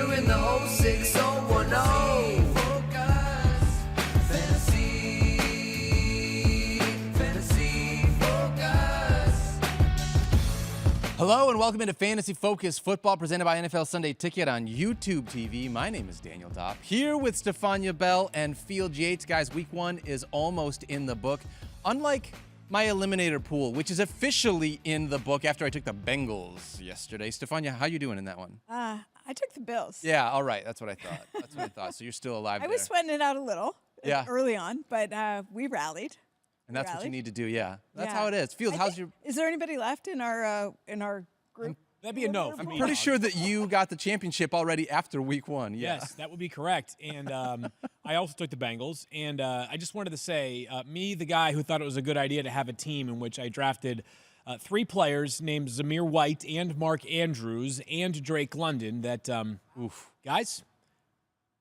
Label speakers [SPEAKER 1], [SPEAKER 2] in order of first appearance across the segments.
[SPEAKER 1] You're in the 06010. Fantasy Focus.
[SPEAKER 2] Hello and welcome into Fantasy Focus Football presented by NFL Sunday Ticket on YouTube TV. My name is Daniel Dopp, here with Stephania Bell and Field Yates. Guys, week one is almost in the book. Unlike my eliminator pool, which is officially in the book after I took the Bengals yesterday. Stephania, how you doing in that one?
[SPEAKER 3] I took the Bills.
[SPEAKER 2] Yeah, all right. That's what I thought. So you're still alive
[SPEAKER 3] I was sweating it out a little early on, but we rallied.
[SPEAKER 2] And that's what you need to do, yeah. That's
[SPEAKER 3] Yeah.
[SPEAKER 2] how it is. Field,
[SPEAKER 3] Is there anybody left in our group?
[SPEAKER 4] That'd be a no for me.
[SPEAKER 2] pretty sure that you got the championship already after week one. Yeah.
[SPEAKER 4] Yes, that would be correct. And I also took the Bengals. And I just wanted to say, me, the guy who thought it was a good idea to have a team in which I drafted three players named Zamir White and Mark Andrews and Drake London that, guys,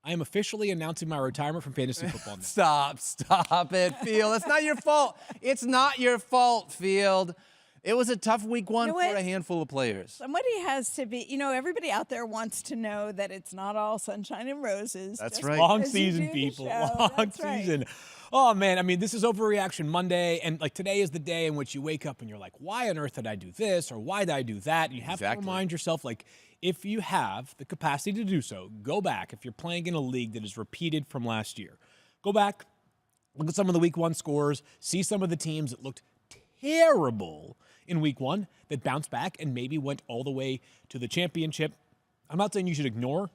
[SPEAKER 4] I am officially announcing my retirement from fantasy football now.
[SPEAKER 2] Stop it, Field. It's not your fault. It's not your fault, Field. It was a tough week one
[SPEAKER 3] You know
[SPEAKER 2] for
[SPEAKER 3] what?
[SPEAKER 2] a handful of players.
[SPEAKER 3] Somebody has to be, everybody out there wants to know that it's not all sunshine and roses.
[SPEAKER 2] That's
[SPEAKER 3] just
[SPEAKER 2] right.
[SPEAKER 4] Long
[SPEAKER 3] because you
[SPEAKER 4] season,
[SPEAKER 3] do the
[SPEAKER 4] people.
[SPEAKER 3] show.
[SPEAKER 4] Long
[SPEAKER 3] That's right.
[SPEAKER 4] season. Oh, man. I mean, this is Overreaction Monday. And, today is the day in which you wake up and you're like, why on earth did I do this? Or why did I do that? And you have to remind yourself, if you have the capacity to do so, go back. If you're playing in a league that is repeated from last year, go back, look at some of the week one scores, see some of the teams that looked terrible in week one that bounced back and maybe went all the way to the championship. I'm not saying you should ignore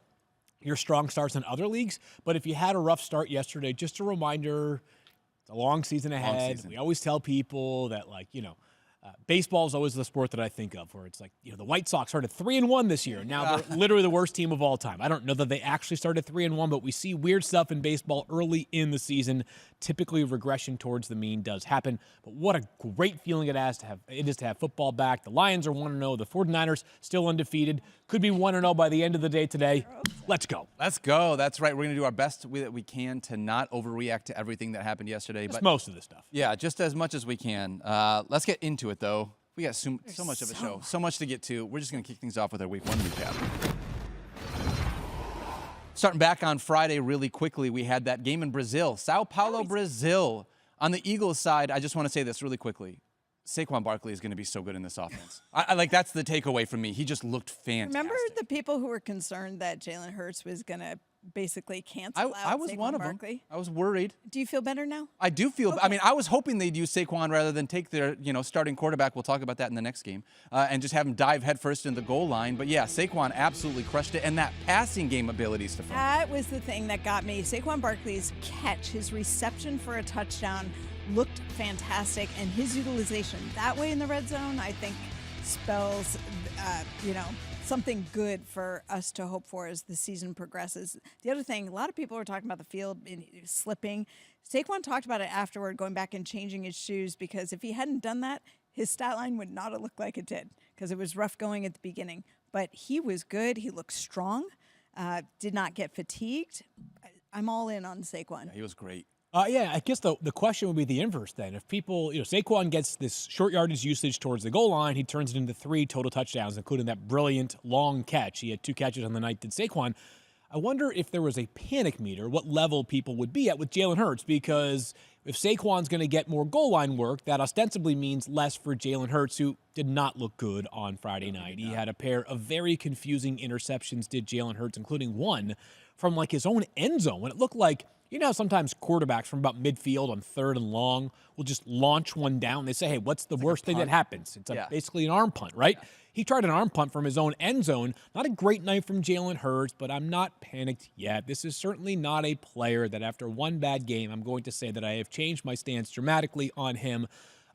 [SPEAKER 4] your strong starts in other leagues, but if you had a rough start yesterday, just a reminder, it's a long season ahead. We always tell people that, baseball is always the sport that I think of where it's the White Sox started 3-1 this year. Now they're literally the worst team of all time. I don't know that they actually started 3-1, but we see weird stuff in baseball early in the season. Typically, regression towards the mean does happen. But what a great feeling it is to have football back. The Lions are 1-0. The 49ers still undefeated. Could be 1-0 by the end of the day today. Let's go.
[SPEAKER 2] Let's go. That's right. We're going to do our best that we can to not overreact to everything that happened yesterday.
[SPEAKER 4] But most of the stuff.
[SPEAKER 2] Yeah, just as much as we can. Let's get into it, though. We got so much of a show, so much to get to. We're just going to kick things off with our week one recap. Starting back on Friday really quickly, we had that game in Brazil, Sao Paulo, Brazil. On the Eagles side, I just want to say this really quickly. Saquon Barkley is going to be so good in this offense. That's the takeaway from me. He just looked fantastic.
[SPEAKER 3] Remember the people who were concerned that Jalen Hurts was going to basically cancel out
[SPEAKER 2] I was
[SPEAKER 3] Saquon
[SPEAKER 2] one of
[SPEAKER 3] Barkley?
[SPEAKER 2] them. I was worried.
[SPEAKER 3] Do you feel better now?
[SPEAKER 2] I do feel.
[SPEAKER 3] Okay.
[SPEAKER 2] I mean, I was hoping they'd use Saquon rather than take their, starting quarterback. We'll talk about that in the next game, and just have him dive headfirst in the goal line. But yeah, Saquon absolutely crushed it, and that passing game ability, Stephon.
[SPEAKER 3] That was the thing that got me. Saquon Barkley's catch, his reception for a touchdown, looked fantastic, and his utilization that way in the red zone, I think, spells, something good for us to hope for as the season progresses. The other thing, a lot of people were talking about the field slipping. Saquon talked about it afterward, going back and changing his shoes, because if he hadn't done that, his stat line would not have looked like it did, because it was rough going at the beginning. But he was good. He looked strong, did not get fatigued. I'm all in on Saquon.
[SPEAKER 2] Yeah, he was great.
[SPEAKER 4] I guess the question would be the inverse then. If people, Saquon gets this short yardage usage towards the goal line, he turns it into 3 total touchdowns, including that brilliant long catch. He had 2 catches on the night, did Saquon. I wonder if there was a panic meter, what level people would be at with Jalen Hurts, because if Saquon's going to get more goal line work, that ostensibly means less for Jalen Hurts, who did not look good on Friday night. He had a pair of very confusing interceptions, did Jalen Hurts, including one from his own end zone, when it looked like, how sometimes quarterbacks from about midfield on 3rd and long will just launch one down. They say, hey, what's the worst thing that happens? It's basically an arm punt, right? Yeah. He tried an arm punt from his own end zone. Not a great night from Jalen Hurts, but I'm not panicked yet. This is certainly not a player that after one bad game, I'm going to say that I have changed my stance dramatically on him.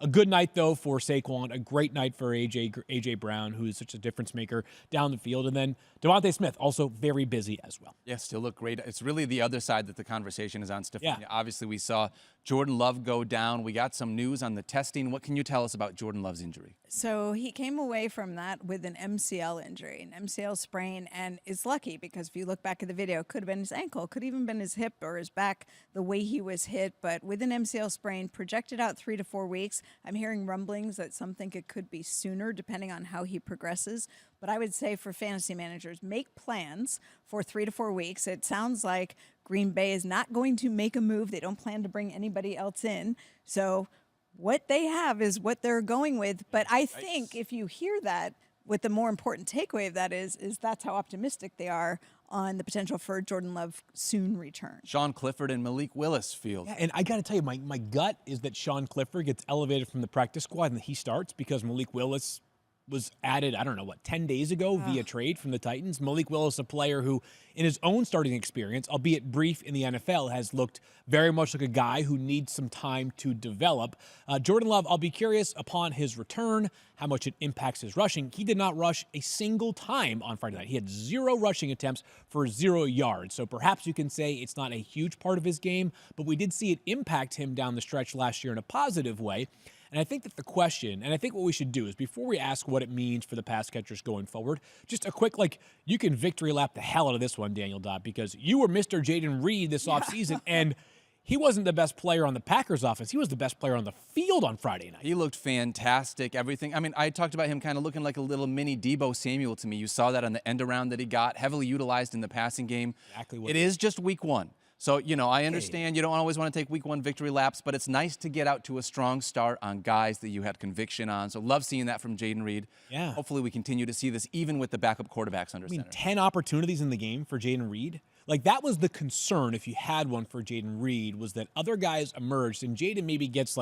[SPEAKER 4] A good night, though, for Saquon. A great night for A.J. Brown, who is such a difference maker down the field. And then Devontae Smith, also very busy as well.
[SPEAKER 2] Yeah, still look great. It's really the other side that the conversation is on, Stephania.
[SPEAKER 4] Yeah.
[SPEAKER 2] Obviously, we saw Jordan Love go down. We got some news on the testing. What can you tell us about Jordan Love's injury?
[SPEAKER 3] So he came away from that with an MCL injury, an MCL sprain, and is lucky because if you look back at the video, it could have been his ankle, could even been his hip or his back, the way he was hit. But with an MCL sprain, projected out 3 to 4 weeks. I'm hearing rumblings that some think it could be sooner, depending on how he progresses. But I would say for fantasy managers, make plans for 3 to 4 weeks. It sounds like Green Bay is not going to make a move. They don't plan to bring anybody else in. So what they have is what they're going with. But I think if you hear that, what the more important takeaway of that is that's how optimistic they are on the potential for Jordan Love soon return.
[SPEAKER 2] Sean Clifford and Malik Willis field.
[SPEAKER 4] Yeah, and I got to tell you, my gut is that Sean Clifford gets elevated from the practice squad and that he starts because Malik Willis was added, 10 days ago via trade from the Titans. Malik Willis, a player who, in his own starting experience, albeit brief in the NFL, has looked very much like a guy who needs some time to develop. Jordan Love, I'll be curious upon his return, how much it impacts his rushing. He did not rush a single time on Friday night. He had 0 rushing attempts for 0 yards. So perhaps you can say it's not a huge part of his game, but we did see it impact him down the stretch last year in a positive way. And I think that the question, and I think what we should do is before we ask what it means for the pass catchers going forward, just a quick, you can victory lap the hell out of this one, Daniel Dopp, because you were Mr. Jaden Reed this offseason, and he wasn't the best player on the Packers offense. He was the best player on the field on Friday night.
[SPEAKER 2] He looked fantastic, everything. I mean, I talked about him kind of looking like a little mini Deebo Samuel to me. You saw that on the end around that he got, heavily utilized in the passing game.
[SPEAKER 4] Exactly what
[SPEAKER 2] it is just week 1. So, I understand you don't always want to take week 1 victory laps, but it's nice to get out to a strong start on guys that you had conviction on. So love seeing that from Jaden Reed.
[SPEAKER 4] Yeah.
[SPEAKER 2] Hopefully we continue to see this even with the backup quarterbacks under center.
[SPEAKER 4] 10 opportunities in the game for Jaden Reed. That was the concern, if you had one for Jaden Reed, was that other guys emerged, and Jaden maybe gets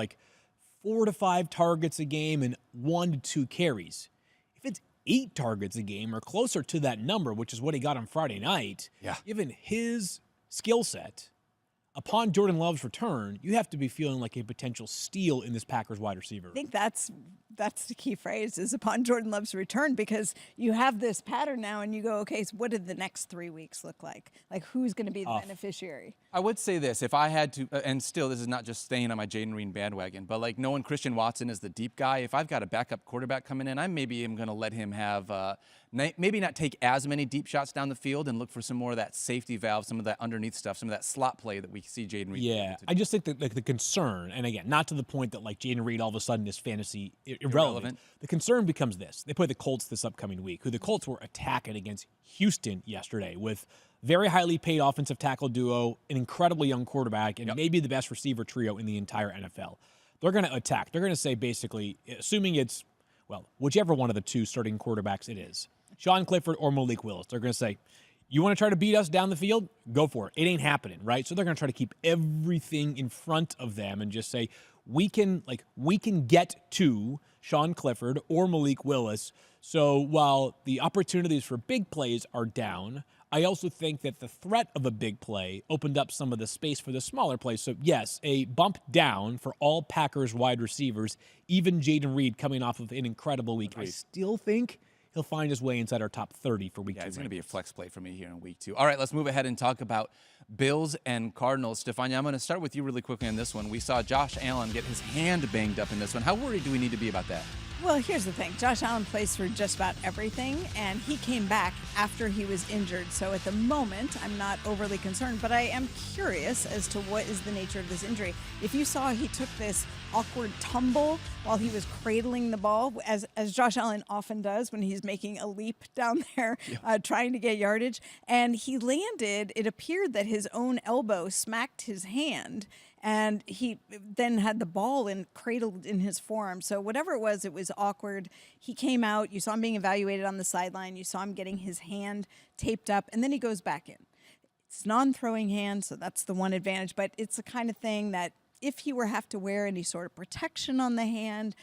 [SPEAKER 4] 4 to 5 targets a game and 1 to 2 carries. If it's 8 targets a game or closer to that number, which is what he got on Friday night, given his skill set, upon Jordan Love's return, you have to be feeling like a potential steal in this Packers wide receiver.
[SPEAKER 3] I think that's the key phrase is upon Jordan Love's return, because you have this pattern now and you go, okay, so what did the next 3 weeks look like? Who's going to be the beneficiary?
[SPEAKER 2] I would say this, if I had to, and still this is not just staying on my Jaden Reed bandwagon, but knowing Christian Watson is the deep guy, if I've got a backup quarterback coming in, I maybe am going to let him have, maybe not take as many deep shots down the field and look for some more of that safety valve, some of that underneath stuff, some of that slot play that we see Jaden Reed.
[SPEAKER 4] Yeah, I just think that the concern, and again, not to the point that Jaden Reed all of a sudden is fantasy irrelevant. The concern becomes this. They play the Colts this upcoming week, who the Colts were attacking against Houston yesterday with very highly paid offensive tackle duo, an incredibly young quarterback, and maybe the best receiver trio in the entire NFL. They're going to attack. They're going to say basically, assuming it's, whichever one of the 2 starting quarterbacks it is, Sean Clifford or Malik Willis, they're going to say, you want to try to beat us down the field? Go for it. It ain't happening, right? So they're going to try to keep everything in front of them and just say, we can get to Sean Clifford or Malik Willis. So while the opportunities for big plays are down, I also think that the threat of a big play opened up some of the space for the smaller plays. So yes, a bump down for all Packers wide receivers, even Jaden Reed coming off of an incredible week.
[SPEAKER 2] Agreed.
[SPEAKER 4] I still think he'll find his way inside our top 30 for week 2.
[SPEAKER 2] Yeah, it's going to be a flex play for me here in week 2. All right, let's move ahead and talk about Bills and Cardinals. Stephania, I'm going to start with you really quickly on this one. We saw Josh Allen get his hand banged up in this one. How worried do we need to be about that?
[SPEAKER 3] Well, here's the thing. Josh Allen plays for just about everything, and he came back after he was injured. So at the moment, I'm not overly concerned, but I am curious as to what is the nature of this injury. If you saw, he took this awkward tumble while he was cradling the ball, as Josh Allen often does when he's making a leap down there, trying to get yardage. And he landed, it appeared that his own elbow smacked his hand, and he then had the ball cradled in his forearm. So whatever it was awkward. He came out. You saw him being evaluated on the sideline. You saw him getting his hand taped up, and then he goes back in. It's non-throwing hand, so that's the one advantage. But it's the kind of thing that if he were have to wear any sort of protection on the hand,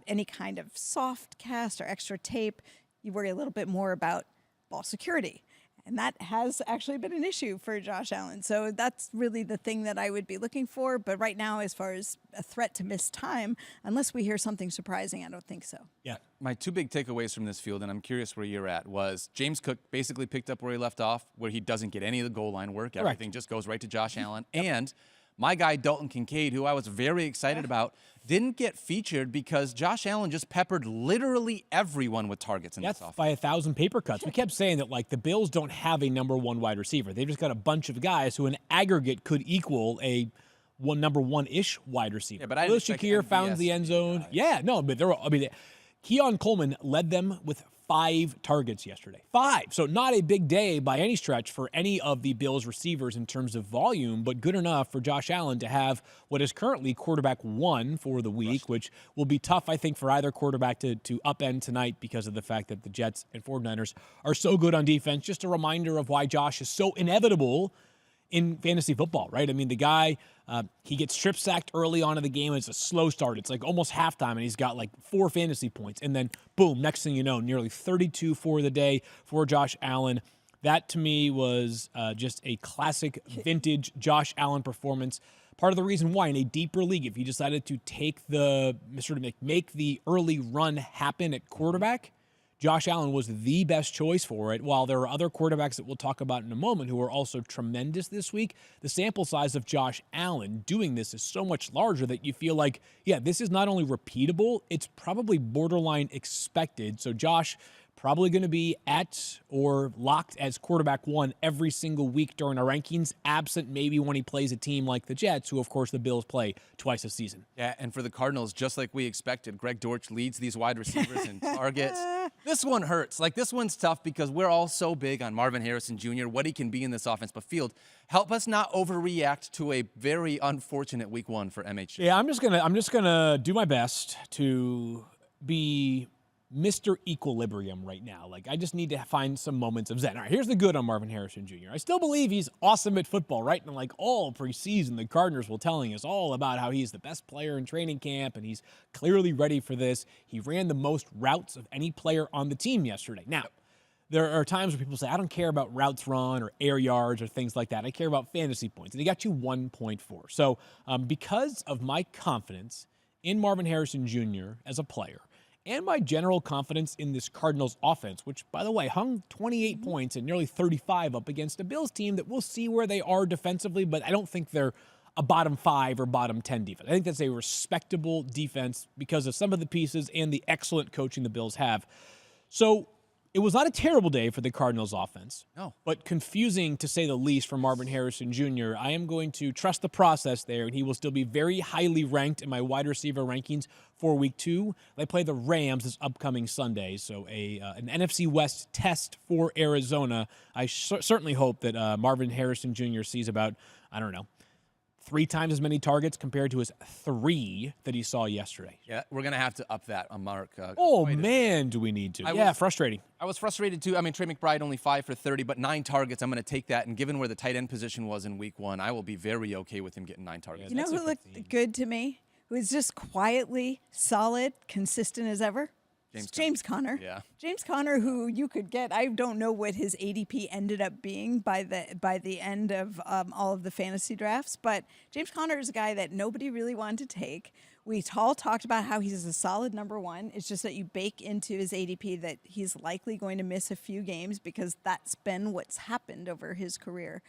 [SPEAKER 3] any kind of soft cast or extra tape, you worry a little bit more about ball security. And that has actually been an issue for Josh Allen. So that's really the thing that I would be looking for. But right now, as far as a threat to miss time, unless we hear something surprising, I don't think so.
[SPEAKER 2] Yeah. My 2 big takeaways from this field, and I'm curious where you're at, was James Cook basically picked up where he left off, where he doesn't get any of the goal line work. Everything just goes right to Josh Allen. And my guy, Dalton Kincaid, who I was very excited about, didn't get featured because Josh Allen just peppered literally everyone with targets in this offense.
[SPEAKER 4] By 1,000 paper cuts. We kept saying that, the Bills don't have a number 1 wide receiver. They've just got a bunch of guys who in aggregate could equal a number 1-ish wide receiver.
[SPEAKER 2] Yeah, but I
[SPEAKER 4] Will Shakir found the end zone. Yeah, no, but Keon Coleman led them with 5 targets yesterday. 5. So not a big day by any stretch for any of the Bills receivers in terms of volume, but good enough for Josh Allen to have what is currently quarterback 1 for the week, which will be tough, I think, for either quarterback to upend tonight because of the fact that the Jets and 49ers are so good on defense. Just a reminder of why Josh is so inevitable in fantasy football, right? I mean, the guy, he gets strip sacked early on in the game. It's a slow start. It's like almost halftime, and he's got like 4 fantasy points. And then, boom, next thing you know, nearly 32 for the day for Josh Allen. That, to me, was just a classic vintage Josh Allen performance. Part of the reason why, in a deeper league, if you decided to take the sort of make the early run happen at quarterback, Josh Allen was the best choice for it. While there are other quarterbacks that we'll talk about in a moment who are also tremendous this week, the sample size of Josh Allen doing this is so much larger that you feel like, yeah, this is not only repeatable, it's probably borderline expected. So Josh probably going to be at or locked as quarterback 1 every single week during our rankings, absent maybe when he plays a team like the Jets, who, of course, the Bills play twice a season.
[SPEAKER 2] Yeah, and for the Cardinals, just like we expected, Greg Dortch leads these wide receivers in targets. This one hurts. Like, this one's tough because we're all so big on Marvin Harrison Jr., what he can be in this offense. But Field, help us not overreact to a very unfortunate week 1 for MH.
[SPEAKER 4] Yeah, I'm just gonna do my best to be Mr. Equilibrium right now. Like, I just need to find some moments of zen. All right, here's the good on Marvin Harrison Jr. I still believe he's awesome at football, right? And like all preseason, the Cardinals were telling us all about how he's the best player in training camp and he's clearly ready for this. He ran the most routes of any player on the team yesterday. Now, there are times where people say, I don't care about routes run or air yards or things like that. I care about fantasy points. And he got you 1.4. So because of my confidence in Marvin Harrison Jr. as a player, and my general confidence in this Cardinals offense, which, by the way, hung 28 points and nearly 35 up against a Bills team that we'll see where they are defensively, but I don't think they're a bottom 5 or bottom 10 defense. I think that's a respectable defense because of some of the pieces and the excellent coaching the Bills have. So it was not a terrible day for the Cardinals offense, but confusing to say the least for Marvin Harrison Jr. I am going to trust the process there, and he will still be very highly ranked in my wide receiver rankings for week 2. They play the Rams this upcoming Sunday, so an NFC West test for Arizona. I certainly hope that Marvin Harrison Jr. sees about, 3 times as many targets compared to his 3 that he saw yesterday.
[SPEAKER 2] Yeah, we're going to have to up that on Mark.
[SPEAKER 4] Do we need to? Frustrating.
[SPEAKER 2] I was frustrated, too. I mean, Trey McBride only 5 for 30, but 9 targets. I'm going to take that. And given where the tight end position was in week 1, I will be very okay with him getting 9 targets.
[SPEAKER 3] You know who looked good to me? Who was just quietly solid, consistent as ever? James Conner.
[SPEAKER 2] Yeah.
[SPEAKER 3] James Conner, who you could get, I don't know what his ADP ended up being by the end of all of the fantasy drafts, but James Conner is a guy that nobody really wanted to take. We all talked about how he's a solid number 1. It's just that you bake into his ADP that he's likely going to miss a few games because that's been what's happened over his career.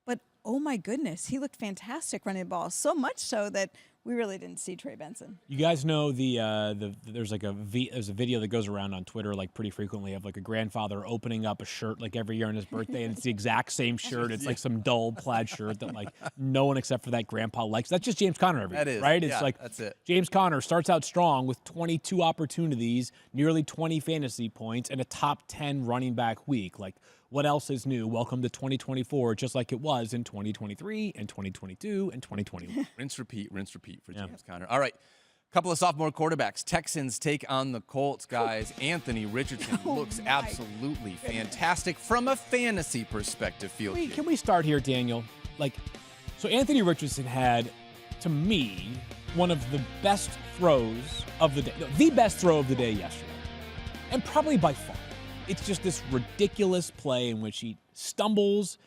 [SPEAKER 3] But, oh my goodness, he looked fantastic running the ball, so much so that we really didn't see Trey Benson.
[SPEAKER 4] You guys know there's a video that goes around on Twitter like pretty frequently of like a grandfather opening up a shirt like every year on his birthday, and it's the exact same shirt. It's like some dull plaid shirt that like no one except for that grandpa likes. That's just James Conner every year, right? It's
[SPEAKER 2] that's it.
[SPEAKER 4] James Conner starts out strong with 22 opportunities, nearly 20 fantasy points, and a top 10 running back week. Like, what else is new? Welcome to 2024, just like it was in 2023 and 2022 and 2021.
[SPEAKER 2] Rinse, repeat for James Conner. All right, couple of sophomore quarterbacks. Texans take on the Colts, guys. Anthony Richardson looks absolutely fantastic from a fantasy perspective.
[SPEAKER 4] Can we start here, Daniel? So Anthony Richardson had, to me, one of the best throws of the day. No, the best throw of the day yesterday, and probably by far. It's just this ridiculous play in which he stumbles.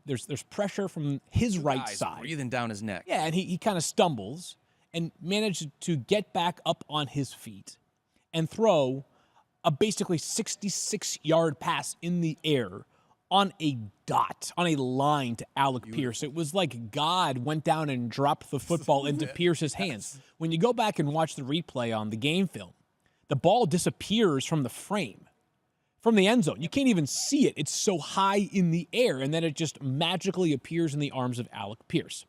[SPEAKER 4] There's pressure from his right side,
[SPEAKER 2] breathing down his neck.
[SPEAKER 4] Yeah, and he kind of stumbles and managed to get back up on his feet and throw a basically 66-yard pass in the air on a dot, on a line to Alec Pierce. It was like God went down and dropped the football into Pierce's hands. When you go back and watch the replay on the game film, the ball disappears from the frame. From the end zone. You can't even see it. It's so high in the air, and then it just magically appears in the arms of Alec Pierce.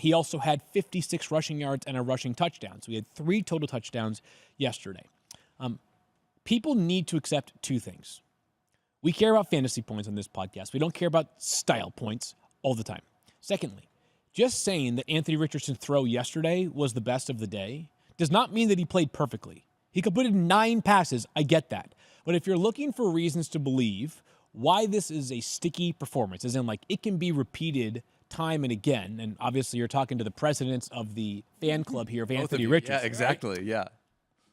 [SPEAKER 4] He also had 56 rushing yards and a rushing touchdown, so he had 3 total touchdowns yesterday. People need to accept two things. We care about fantasy points on this podcast. We don't care about style points all the time. Secondly, just saying that Anthony Richardson's throw yesterday was the best of the day does not mean that he played perfectly. He completed 9 passes. I get that. But if you're looking for reasons to believe why this is a sticky performance, as in like it can be repeated time and again, and obviously you're talking to the presidents of the fan club here of Anthony Richardson.
[SPEAKER 2] Yeah, exactly.
[SPEAKER 4] Right?
[SPEAKER 2] Yeah.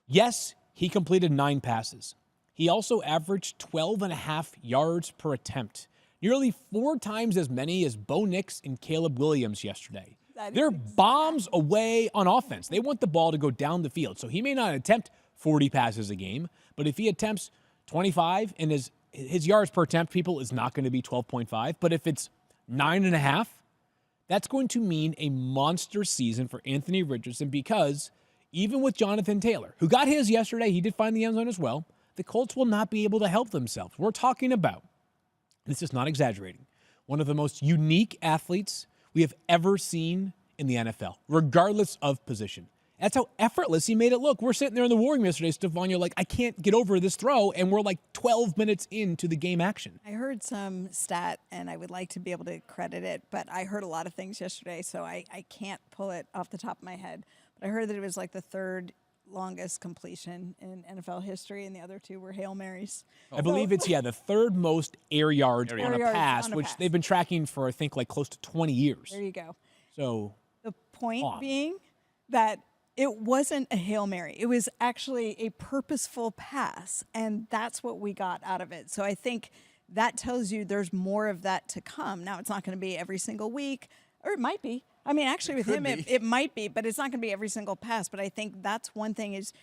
[SPEAKER 4] Yes, he completed 9 passes. He also averaged 12.5 yards per attempt, nearly 4 times as many as Bo Nix and Caleb Williams yesterday. They're bombs away on offense. They want the ball to go down the field. So he may not attempt 40 passes a game, but if he attempts 25 and his yards per attempt, people, is not going to be 12.5. But if it's 9.5, that's going to mean a monster season for Anthony Richardson because even with Jonathan Taylor, who got his yesterday, he did find the end zone as well, the Colts will not be able to help themselves. We're talking about, this is not exaggerating, one of the most unique athletes we have ever seen in the NFL, regardless of position. That's how effortless he made it look. We're sitting there in the war room yesterday, Stephania, like, I can't get over this throw, and we're like 12 minutes into the game action.
[SPEAKER 3] I heard some stat, and I would like to be able to credit it, but I heard a lot of things yesterday, so I can't pull it off the top of my head. But I heard that it was like the 3rd longest completion in NFL history, and the other 2 were Hail Marys.
[SPEAKER 4] I believe it's, the 3rd most air yards on a
[SPEAKER 3] yards
[SPEAKER 4] pass,
[SPEAKER 3] on a
[SPEAKER 4] which
[SPEAKER 3] pass.
[SPEAKER 4] they've been tracking for, I think, like close to 20 years.
[SPEAKER 3] There you go.
[SPEAKER 4] So
[SPEAKER 3] The point being that it wasn't a Hail Mary. It was actually a purposeful pass, and that's what we got out of it. So I think that tells you there's more of that to come. Now, it's not going to be every single week, or it might be. I mean, actually, with him, it might be, but it's not going to be every single pass. But I think that's one thing is,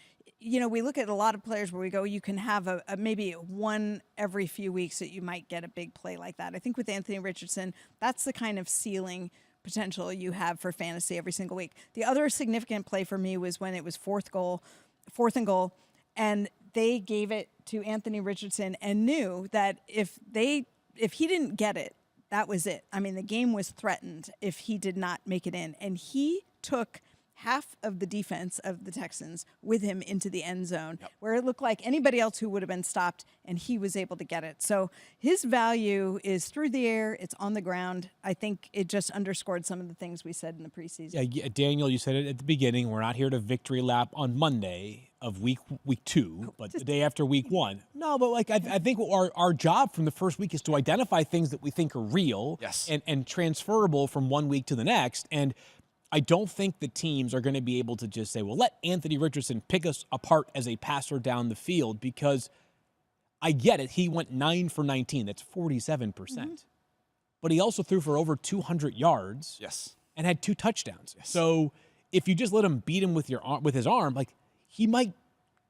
[SPEAKER 3] you know, we look at a lot of players where we go, you can have a maybe one every few weeks that you might get a big play like that. I think with Anthony Richardson, that's the kind of ceiling potential you have for fantasy every single week. The other significant play for me was when it was 4th and goal, and they gave it to Anthony Richardson and knew that if he didn't get it, that was it. I mean, the game was threatened if he did not make it in. And he took half of the defense of the Texans with him into the end zone, where it looked like anybody else who would have been stopped, and he was able to get it. So his value is through the air. It's on the ground. I think it just underscored some of the things we said in the preseason.
[SPEAKER 4] Yeah, Daniel, you said it at the beginning. We're not here to victory lap on Monday of week 2, but the day after week 1. No, but like I think our job from the first week is to identify things that we think are real and transferable from one week to the next. And I don't think the teams are going to be able to just say, well, let Anthony Richardson pick us apart as a passer down the field, because I get it. He went 9 for 19. That's 47%. But he also threw for over 200 yards and had 2 touchdowns. So if you just let him beat him with his arm, like, he might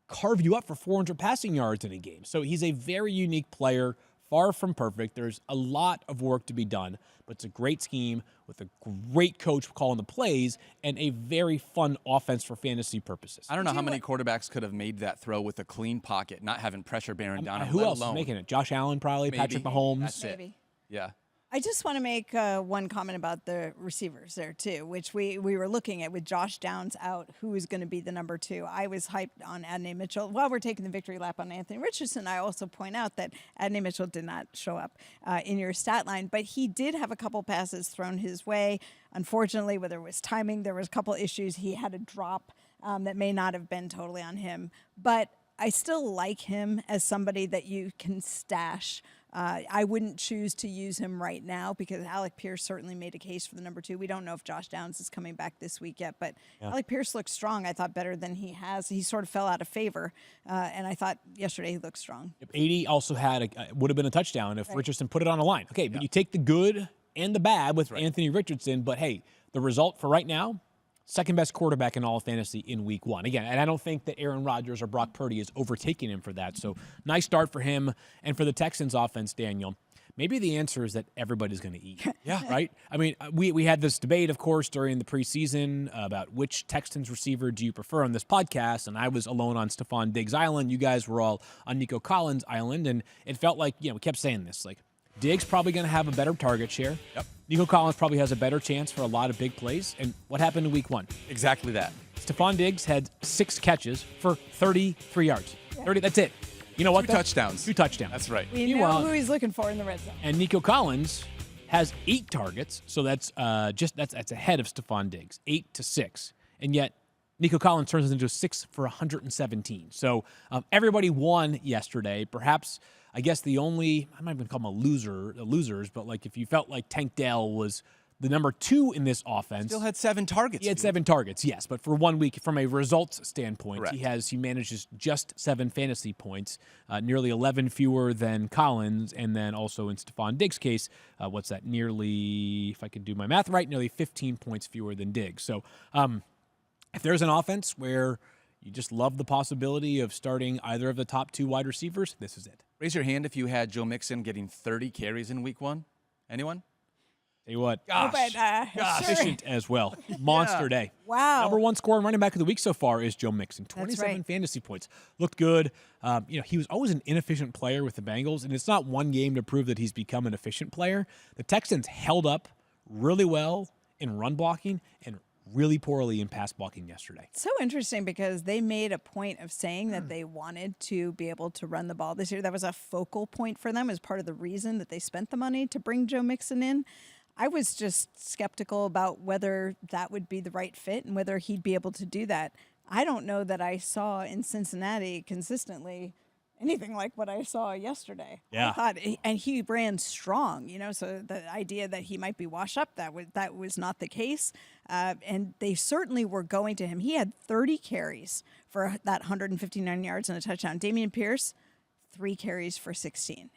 [SPEAKER 4] carve you up for 400 passing yards in a game. So he's a very unique player, far from perfect. There's a lot of work to be done, but it's a great scheme with a great coach calling the plays and a very fun offense for fantasy purposes.
[SPEAKER 2] I don't know how many quarterbacks could have made that throw with a clean pocket, not having pressure bearing down on him.
[SPEAKER 4] Who else is making it? Josh Allen, probably.
[SPEAKER 2] Maybe.
[SPEAKER 4] Patrick Mahomes.
[SPEAKER 2] That's
[SPEAKER 3] Maybe.
[SPEAKER 2] it. Yeah.
[SPEAKER 3] I just want to make one comment about the receivers there, too, which we were looking at with Josh Downs out, who is going to be the number 2. I was hyped on Adonai Mitchell. While we're taking the victory lap on Anthony Richardson, I also point out that Adonai Mitchell did not show up in your stat line, but he did have a couple passes thrown his way. Unfortunately, whether it was timing, there was a couple issues. He had a drop that may not have been totally on him. But I still like him as somebody that you can stash. I wouldn't choose to use him right now because Alec Pierce certainly made a case for the number 2. We don't know if Josh Downs is coming back this week yet, but Alec Pierce looks strong. I thought better than he has. He sort of fell out of favor, and I thought yesterday he looked strong.
[SPEAKER 4] 80 also would have been a touchdown if Richardson put it on a line. Okay, but you take the good and the bad with Anthony Richardson, but hey, the result for right now, second best quarterback in all of fantasy in week 1. Again, and I don't think that Aaron Rodgers or Brock Purdy is overtaking him for that. So nice start for him. And for the Texans offense, Daniel, maybe the answer is that everybody's going to eat. Right? I mean, we had this debate, of course, during the preseason about which Texans receiver do you prefer on this podcast. And I was alone on Stephon Diggs Island. You guys were all on Nico Collins Island. And it felt like, we kept saying this, like, Diggs probably going to have a better target share. Nico Collins probably has a better chance for a lot of big plays. And what happened in week 1?
[SPEAKER 2] Exactly that.
[SPEAKER 4] Stephon Diggs had 6 catches for 33 yards. 30, that's it. You know what?
[SPEAKER 2] Two touchdowns.
[SPEAKER 4] 2 touchdowns.
[SPEAKER 2] That's right.
[SPEAKER 3] We know who he's looking for in the red zone.
[SPEAKER 4] And Nico Collins has 8 targets, so that's that's ahead of Stephon Diggs, 8 to 6. And yet Nico Collins turns into 6 for 117. So everybody won yesterday. Perhaps, I guess the only, I'm not even call them losers, but like if you felt like Tank Dell was the number 2 in this offense.
[SPEAKER 2] Still had 7 targets.
[SPEAKER 4] He had 7 targets, yes. But for 1 week, from a results standpoint,
[SPEAKER 2] Correct.
[SPEAKER 4] he manages just 7 fantasy points, nearly 11 fewer than Collins, and then also in Stephon Diggs' case, what's that? Nearly, if I can do my math right, nearly 15 points fewer than Diggs. So if there's an offense where you just love the possibility of starting either of the top 2 wide receivers, this is it.
[SPEAKER 2] Raise your hand if you had Joe Mixon getting 30 carries in week 1. Anyone?
[SPEAKER 4] Tell you what,
[SPEAKER 3] Efficient
[SPEAKER 4] as well. Monster day.
[SPEAKER 3] Wow.
[SPEAKER 4] Number 1 scoring running back of the week so far is Joe Mixon. 27
[SPEAKER 3] right.
[SPEAKER 4] fantasy points. Looked good. He was always an inefficient player with the Bengals, and it's not one game to prove that he's become an efficient player. The Texans held up really well in run blocking and really poorly in pass blocking yesterday.
[SPEAKER 3] So interesting because they made a point of saying that they wanted to be able to run the ball this year. That was a focal point for them as part of the reason that they spent the money to bring Joe Mixon in. I was just skeptical about whether that would be the right fit and whether he'd be able to do that. I don't know that I saw in Cincinnati consistently anything like what I saw yesterday.
[SPEAKER 4] Yeah.
[SPEAKER 3] I thought, and he ran strong, so the idea that he might be washed up, that was not the case. And they certainly were going to him. He had 30 carries for that 159 yards and a touchdown. Dameon Pierce, 3 carries for 16.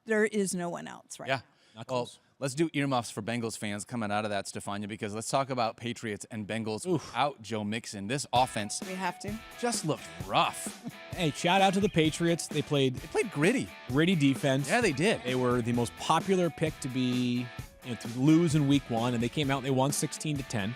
[SPEAKER 3] There is no one else, right?
[SPEAKER 2] Yeah.
[SPEAKER 4] Not
[SPEAKER 2] Well,
[SPEAKER 4] close.
[SPEAKER 2] let's do earmuffs for Bengals fans coming out of that, Stephania, because let's talk about Patriots and Bengals without Joe Mixon. This offense
[SPEAKER 3] We have to.
[SPEAKER 2] just looked rough.
[SPEAKER 4] Hey, shout out to the Patriots. They played
[SPEAKER 2] They played gritty.
[SPEAKER 4] defense.
[SPEAKER 2] Yeah, they did.
[SPEAKER 4] They were the most popular pick to be to lose in week 1, and they came out and they won 16-10.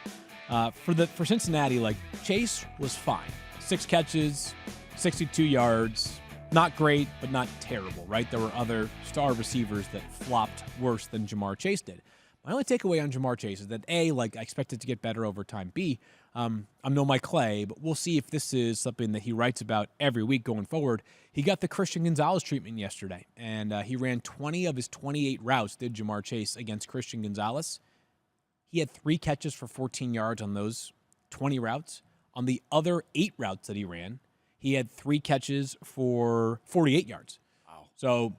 [SPEAKER 4] For Cincinnati, like Chase was fine. 6 catches, 62 yards. Not great, but not terrible, right? There were other star receivers that flopped worse than Jamar Chase did. My only takeaway on Jamar Chase is that A, I expect it to get better over time. B, I'm no Mike Clay, but we'll see if this is something that he writes about every week going forward. He got the Christian Gonzalez treatment yesterday, and he ran 20 of his 28 routes, did Jamar Chase, against Christian Gonzalez. He had 3 catches for 14 yards on those 20 routes. On the other 8 routes that he ran, he had 3 catches for 48 yards.
[SPEAKER 2] Wow.
[SPEAKER 4] So,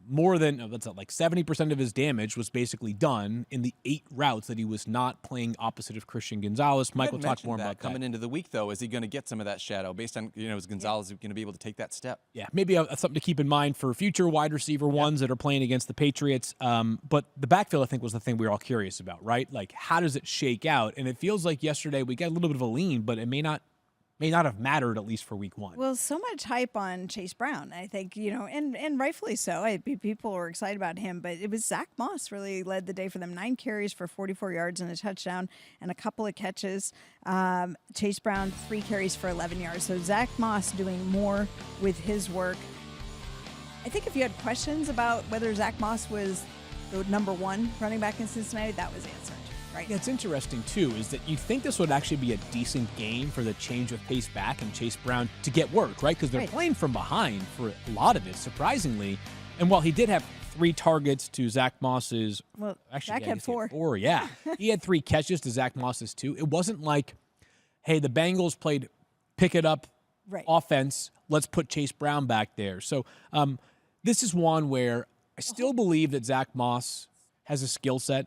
[SPEAKER 4] more than, like 70% of his damage was basically done in the 8 routes that he was not playing opposite of Christian Gonzalez. Mike will talk more about that.
[SPEAKER 2] Coming into the week, though, is he going to get some of that shadow based on, is Gonzalez going to be able to take that step?
[SPEAKER 4] Yeah, maybe something to keep in mind for future wide receiver ones that are playing against the Patriots. But the backfield, I think, was the thing we were all curious about, right? Like, how does it shake out? And it feels like yesterday we got a little bit of a lean, but it may not have mattered, at least for week 1.
[SPEAKER 3] Well, so much hype on Chase Brown, I think, and rightfully so. People were excited about him, but it was Zach Moss really led the day for them. 9 carries for 44 yards and a touchdown and a couple of catches. Chase Brown, 3 carries for 11 yards. So Zach Moss doing more with his work. I think if you had questions about whether Zach Moss was the number 1 running back in Cincinnati, that was answered. Right.
[SPEAKER 4] Yeah, it's interesting, too, is that you think this would actually be a decent game for the change of pace back and Chase Brown to get work, right? Because they're playing from behind for a lot of it, surprisingly. And while he did have 3 targets to Zach Moss's...
[SPEAKER 3] Well,
[SPEAKER 4] actually,
[SPEAKER 3] Zach had 4.
[SPEAKER 4] Yeah. He had 3 catches to Zach Moss's 2. It wasn't like, hey, the Bengals played pick-it-up offense. Let's put Chase Brown back there. So this is one where I still believe that Zach Moss has a skill set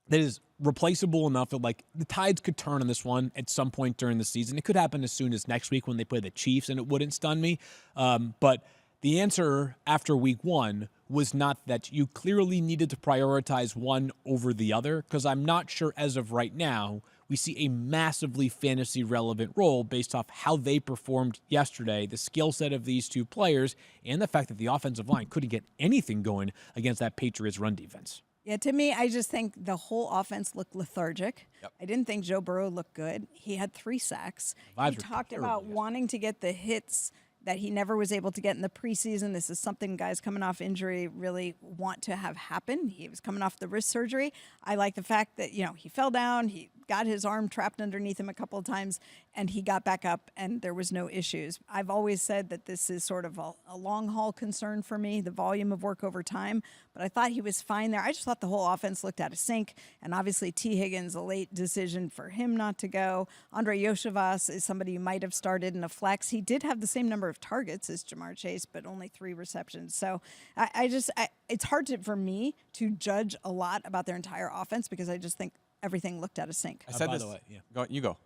[SPEAKER 4] that is replaceable enough that, like, the tides could turn on this one at some point during the season. It could happen as soon as next week when they play the Chiefs, and it wouldn't stun me. But the answer after week 1 was not that you clearly needed to prioritize one over the other, because I'm not sure as of right now we see a massively fantasy-relevant role based off how they performed yesterday, the skill set of these 2 players, and the fact that the offensive line couldn't get anything going against that Patriots run defense.
[SPEAKER 3] Yeah, to me, I just think the whole offense looked lethargic.
[SPEAKER 2] Yep.
[SPEAKER 3] I didn't think Joe Burrow looked good. He had 3 sacks.
[SPEAKER 4] Vibes
[SPEAKER 3] He
[SPEAKER 4] were
[SPEAKER 3] talked
[SPEAKER 4] terrible
[SPEAKER 3] about
[SPEAKER 4] yesterday.
[SPEAKER 3] wanting to get the hits that he never was able to get in the preseason. This is something guys coming off injury really want to have happen. He was coming off the wrist surgery. I like the fact that, he fell down, he got his arm trapped underneath him a couple of times, and he got back up, and there was no issues. I've always said that this is sort of a long-haul concern for me, the volume of work over time, but I thought he was fine there. I just thought the whole offense looked out of sync, and obviously T. Higgins, a late decision for him not to go. Andre Yoshivas is somebody you might have started in a flex. He did have the same number of targets as Jamar Chase, but only 3 receptions. So it's hard for me to judge a lot about their entire offense because I just think everything looked out of sync.
[SPEAKER 2] I said
[SPEAKER 4] by
[SPEAKER 2] this.
[SPEAKER 4] the way, yeah.
[SPEAKER 2] You go.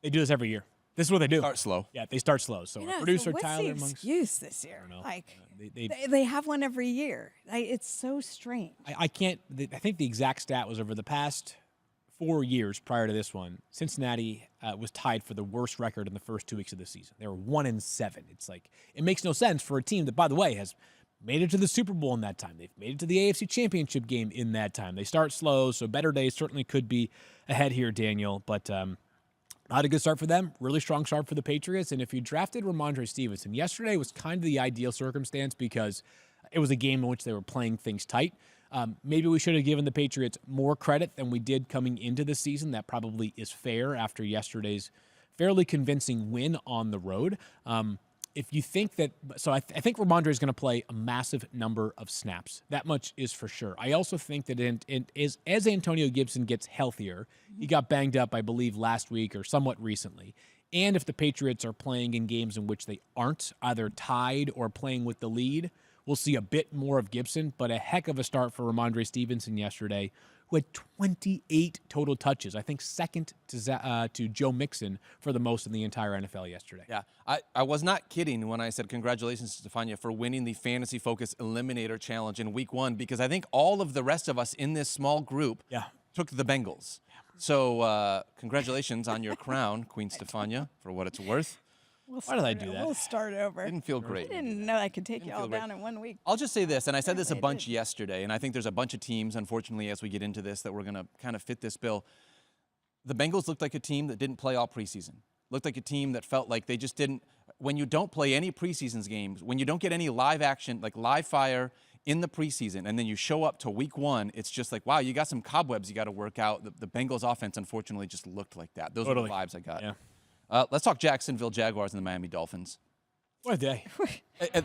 [SPEAKER 4] They do this every year. This is what they do.
[SPEAKER 2] Start slow.
[SPEAKER 4] Yeah, they start slow. So our producer,
[SPEAKER 3] so what's
[SPEAKER 4] Tyler,
[SPEAKER 3] the
[SPEAKER 4] amongst...
[SPEAKER 3] excuse this year?
[SPEAKER 4] I don't know.
[SPEAKER 3] Like,
[SPEAKER 4] They
[SPEAKER 3] they have one every year. It's so strange.
[SPEAKER 4] I can't. I think the exact stat was over the past 4 years prior to this one, Cincinnati was tied for the worst record in the first 2 weeks of the season. They were 1-7. It's like, it makes no sense for a team that, by the way, has made it to the Super Bowl in that time. They've made it to the AFC Championship game in that time. They start slow, so better days certainly could be ahead here, Daniel. But not a good start for them. Really strong start for the Patriots. And if you drafted Ramondre Stevenson, yesterday was kind of the ideal circumstance because it was a game in which they were playing things tight. Maybe we should have given the Patriots more credit than we did coming into the season. That probably is fair after yesterday's fairly convincing win on the road. If you think that, so I think Ramondre is going to play a massive number of snaps. That much is for sure. I also think that as Antonio Gibson gets healthier, he got banged up, I believe, last week or somewhat recently. And if the Patriots are playing in games in which they aren't either tied or playing with the lead, we'll see a bit more of Gibson, but a heck of a start for Ramondre Stevenson yesterday, who had 28 total touches. I think second to Joe Mixon for the most in the entire NFL yesterday.
[SPEAKER 2] Yeah, I was not kidding when I said congratulations to Stephania for winning the Fantasy Focus Eliminator Challenge in Week 1 because I think all of the rest of us in this small group took the Bengals. So congratulations on your crown, Queen Stephania, for what it's worth.
[SPEAKER 4] Why did I do that?
[SPEAKER 3] We'll start over.
[SPEAKER 2] Didn't feel great.
[SPEAKER 3] I didn't know I could take you all down in 1 week.
[SPEAKER 2] I'll just say this, and I said this a bunch yesterday, and I think there's a bunch of teams, unfortunately, as we get into this, that we're going to kind of fit this bill. The Bengals looked like a team that didn't play all preseason. Looked like a team that felt like they just didn't. When you don't play any preseason games, when you don't get any live action, like live fire in the preseason, and then you show up to Week 1, it's just like, wow, you got some cobwebs you got to work out. The Bengals offense, unfortunately, just looked like that. Those are the vibes I got.
[SPEAKER 4] Yeah.
[SPEAKER 2] Let's talk Jacksonville Jaguars and the Miami Dolphins.
[SPEAKER 4] What a day.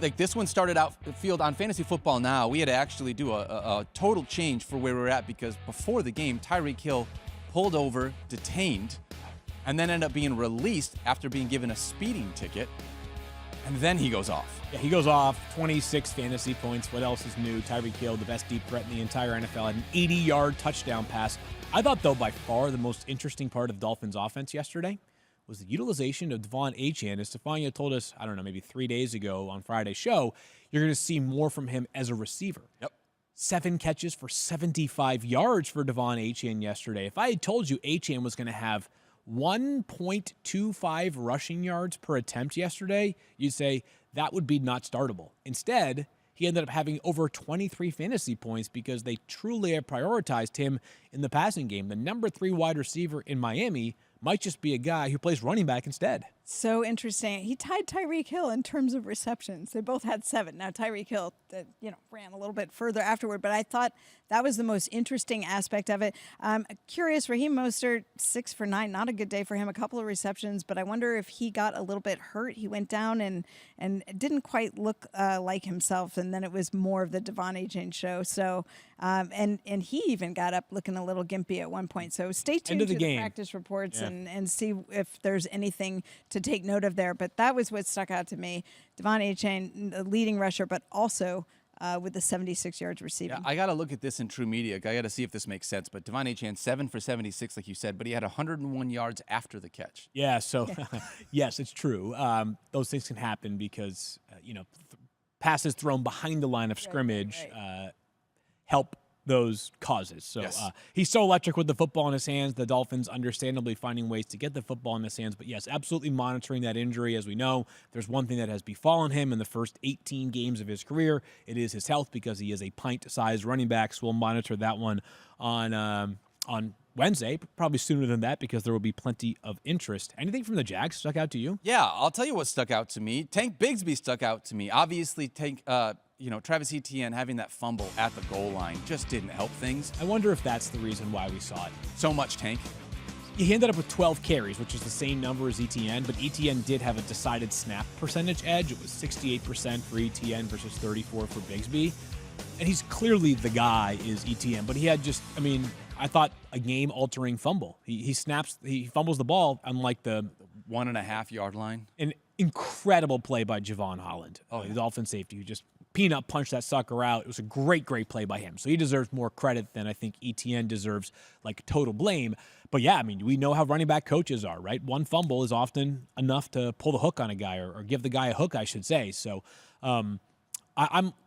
[SPEAKER 2] Like this one started out field on Fantasy Football Now. We had to actually do a total change for where we were at because before the game, Tyreek Hill pulled over, detained, and then ended up being released after being given a speeding ticket. And then he goes off.
[SPEAKER 4] Yeah, he goes off, 26 fantasy points. What else is new? Tyreek Hill, the best deep threat in the entire NFL, had an 80-yard touchdown pass. I thought, though, by far the most interesting part of Dolphins' offense yesterday was the utilization of Devon Achane. As Stephania told us, I don't know, maybe 3 days ago on Friday's show, you're going to see more from him as a receiver.
[SPEAKER 2] Yep.
[SPEAKER 4] 7 catches for 75 yards for Devon Achane yesterday. If I had told you Achane was going to have 1.25 rushing yards per attempt yesterday, you'd say that would be not startable. Instead, he ended up having over 23 fantasy points because they truly have prioritized him in the passing game. The number 3 wide receiver in Miami might just be a guy who plays running back instead.
[SPEAKER 3] So interesting. He tied Tyreek Hill in terms of receptions. They both had 7. Now Tyreek Hill, ran a little bit further afterward, but I thought that was the most interesting aspect of it. Curious, Raheem Mostert, 6 for 9, not a good day for him. A couple of receptions, but I wonder if he got a little bit hurt. He went down and didn't quite look like himself, and then it was more of the Devon Achane show. So, and he even got up looking a little gimpy at one point. So stay tuned to the practice reports and see if there's anything to take note of there. But that was what stuck out to me. Devon Achane, the leading rusher, but also with the 76 yards receiving.
[SPEAKER 2] Yeah, I got to look at this in True Media. I got to see if this makes sense. But Devon Achane, 7 for 76, like you said, but he had 101 yards after the catch.
[SPEAKER 4] Yeah, so yes, it's true. Those things can happen because, passes thrown behind the line of scrimmage help those causes. So he's so electric with the football in his hands. The Dolphins understandably finding ways to get the football in his hands. But yes, absolutely monitoring that injury. As we know, there's one thing that has befallen him in the first 18 games of his career. It is his health because he is a pint-sized running back. So we'll monitor that one on Wednesday, probably sooner than that because there will be plenty of interest. Anything from the Jags stuck out to you?
[SPEAKER 2] Yeah, I'll tell you what stuck out to me. Tank Bigsby stuck out to me. Obviously, Travis Etienne having that fumble at the goal line just didn't help things.
[SPEAKER 4] I wonder if that's the reason why we saw it.
[SPEAKER 2] So much Tank.
[SPEAKER 4] He ended up with 12 carries, which is the same number as Etienne, but Etienne did have a decided snap percentage edge. It was 68% for Etienne versus 34% for Bigsby. And he's clearly the guy is Etienne, but he had I thought a game-altering fumble. He fumbles the ball on like the
[SPEAKER 2] 1.5 yard line.
[SPEAKER 4] An incredible play by Javon Holland, the Dolphin safety, who just peanut punched that sucker out. It was a great play by him. So he deserves more credit than I think Etienne deserves, like total blame. But yeah, we know how running back coaches are, right? One fumble is often enough to pull the hook on a guy or give the guy a hook, I should say. So I'm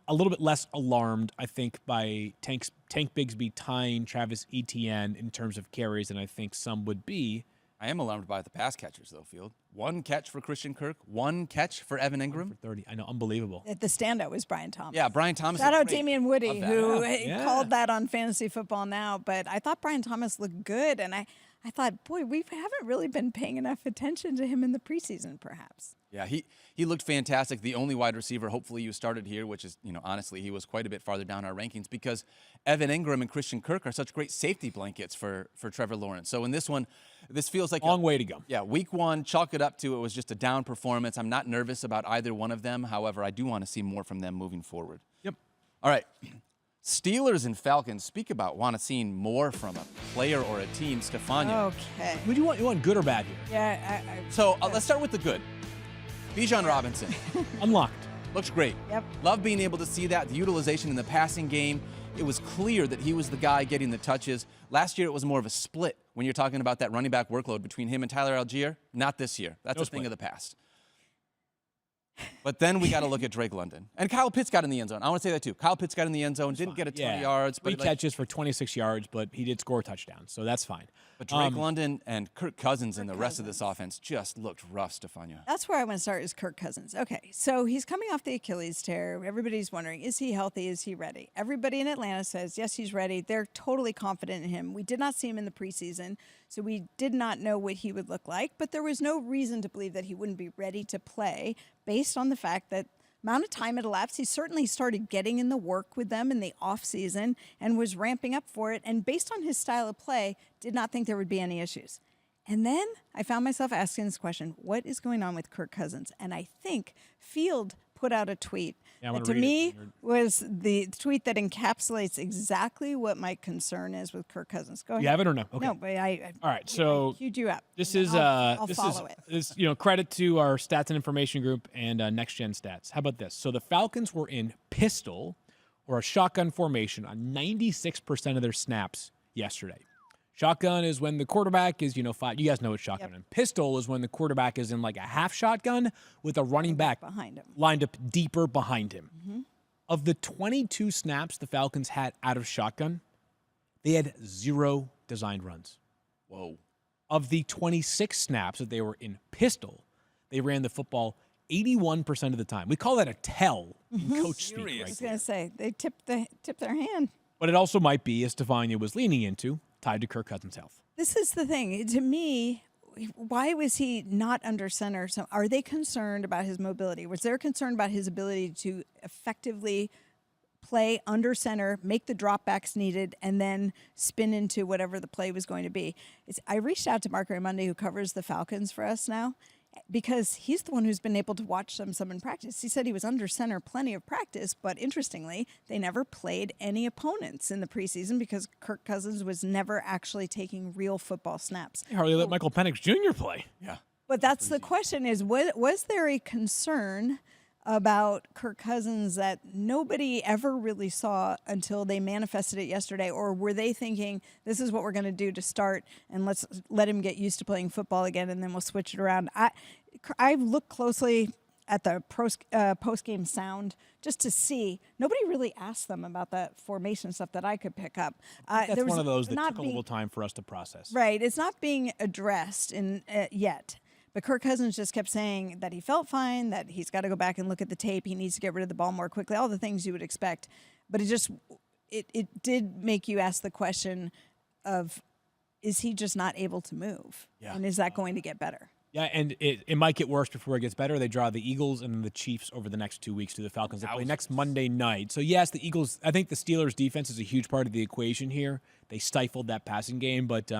[SPEAKER 4] a little bit less alarmed, I think, by Tank Bigsby tying Travis Etienne in terms of carries than I think some would be.
[SPEAKER 2] I am alarmed by the pass catchers, though, Field. 1 catch for Christian Kirk, 1 catch for Evan Ingram.
[SPEAKER 4] For 30. I know, unbelievable.
[SPEAKER 3] The standout was Brian Thomas.
[SPEAKER 2] Yeah, Brian Thomas.
[SPEAKER 3] Shout out Damian Woody, who
[SPEAKER 4] Yeah.
[SPEAKER 3] called that on Fantasy Football Now. But I thought Brian Thomas looked good, and I thought, boy, we haven't really been paying enough attention to him in the preseason, perhaps.
[SPEAKER 2] Yeah, he looked fantastic. The only wide receiver, hopefully, you started here, which is, honestly, he was quite a bit farther down our rankings because Evan Ingram and Christian Kirk are such great safety blankets for Trevor Lawrence. So in this one, this feels like
[SPEAKER 4] long way to go.
[SPEAKER 2] Yeah, week 1, chalk it up to it was just a down performance. I'm not nervous about either one of them. However, I do want to see more from them moving forward.
[SPEAKER 4] Yep.
[SPEAKER 2] All right. Steelers and Falcons speak about seeing more from a player or a team. Stephania.
[SPEAKER 3] Okay.
[SPEAKER 4] Would you want good or bad here?
[SPEAKER 3] Yeah.
[SPEAKER 2] So let's start with the good. Bijan Robinson.
[SPEAKER 4] Unlocked.
[SPEAKER 2] Looks great.
[SPEAKER 3] Yep.
[SPEAKER 2] Love being able to see that. The utilization in the passing game. It was clear that he was the guy getting the touches. Last year, it was more of a split when you're talking about that running back workload between him and Tyler Algier. Not this year. That's a thing of the past. But then we got to look at Drake London. And Kyle Pitts got in the end zone. I want to say that too. Kyle Pitts got in the end zone, didn't get a 20 yards.
[SPEAKER 4] But 3 catches for 26 yards, but he did score a touchdown, so that's fine.
[SPEAKER 2] But Drake London and Kirk Cousins and the rest of this offense just looked rough, Stephania.
[SPEAKER 3] That's where I want to start is Kirk Cousins. Okay, so he's coming off the Achilles tear. Everybody's wondering, is he healthy? Is he ready? Everybody in Atlanta says, yes, he's ready. They're totally confident in him. We did not see him in the preseason, so we did not know what he would look like, but there was no reason to believe that he wouldn't be ready to play based on the fact that amount of time had elapsed. He certainly started getting in the work with them in the offseason and was ramping up for it. And based on his style of play, did not think there would be any issues. And then I found myself asking this question, what is going on with Kirk Cousins? And I think Field put out a tweet that to me was the tweet that encapsulates exactly what my concern is with Kirk Cousins. Go ahead.
[SPEAKER 4] You have it or no? Okay.
[SPEAKER 3] No, but
[SPEAKER 4] all right, so
[SPEAKER 3] I queued you up.
[SPEAKER 4] This is
[SPEAKER 3] I'll follow it.
[SPEAKER 4] This credit to our stats and information group and Next Gen Stats. How about this? So the Falcons were in pistol or a shotgun formation on 96% of their snaps yesterday. Shotgun is when the quarterback is, 5. You guys know what shotgun is. Pistol is when the quarterback is in like a half shotgun with a running back
[SPEAKER 3] behind him,
[SPEAKER 4] lined up deeper behind him. Mm-hmm. Of the 22 snaps the Falcons had out of shotgun, they had 0 designed runs.
[SPEAKER 2] Whoa.
[SPEAKER 4] Of the 26 snaps that they were in pistol, they ran the football 81% of the time. We call that a tell in coach speak right
[SPEAKER 3] I was going to say, they tipped their hand.
[SPEAKER 4] But it also might be, as Stephania was leaning into, tied to Kirk Cousins' health.
[SPEAKER 3] This is the thing. To me, why was he not under center? So are they concerned about his mobility? Was there concern about his ability to effectively play under center, make the dropbacks needed, and then spin into whatever the play was going to be? I reached out to Mark Raimondi, who covers the Falcons for us now, because he's the one who's been able to watch some in practice. He said he was under center plenty of practice, but interestingly, they never played any opponents in the preseason because Kirk Cousins was never actually taking real football snaps.
[SPEAKER 4] They hardly let Michael Penix Jr. play.
[SPEAKER 2] Yeah.
[SPEAKER 3] But that's the question is, was there a concern about Kirk Cousins that nobody ever really saw until they manifested it yesterday? Or were they thinking, this is what we're going to do to start, and let's let him get used to playing football again, and then we'll switch it around? I've looked closely at the post-game sound just to see. Nobody really asked them about that formation stuff that I could pick up.
[SPEAKER 4] That's one of those that took a little time for us to process.
[SPEAKER 3] Right. It's not being addressed yet. But Kirk Cousins just kept saying that he felt fine, that he's got to go back and look at the tape, he needs to get rid of the ball more quickly, all the things you would expect. But it did make you ask the question of, is he just not able to move?
[SPEAKER 4] Yeah.
[SPEAKER 3] And is that going to get better?
[SPEAKER 4] Yeah, and it might get worse before it gets better. They draw the Eagles and the Chiefs over the next 2 weeks to the Falcons. They play next Monday night. So, yes, the Eagles, I think the Steelers' defense is a huge part of the equation here. They stifled that passing game. But,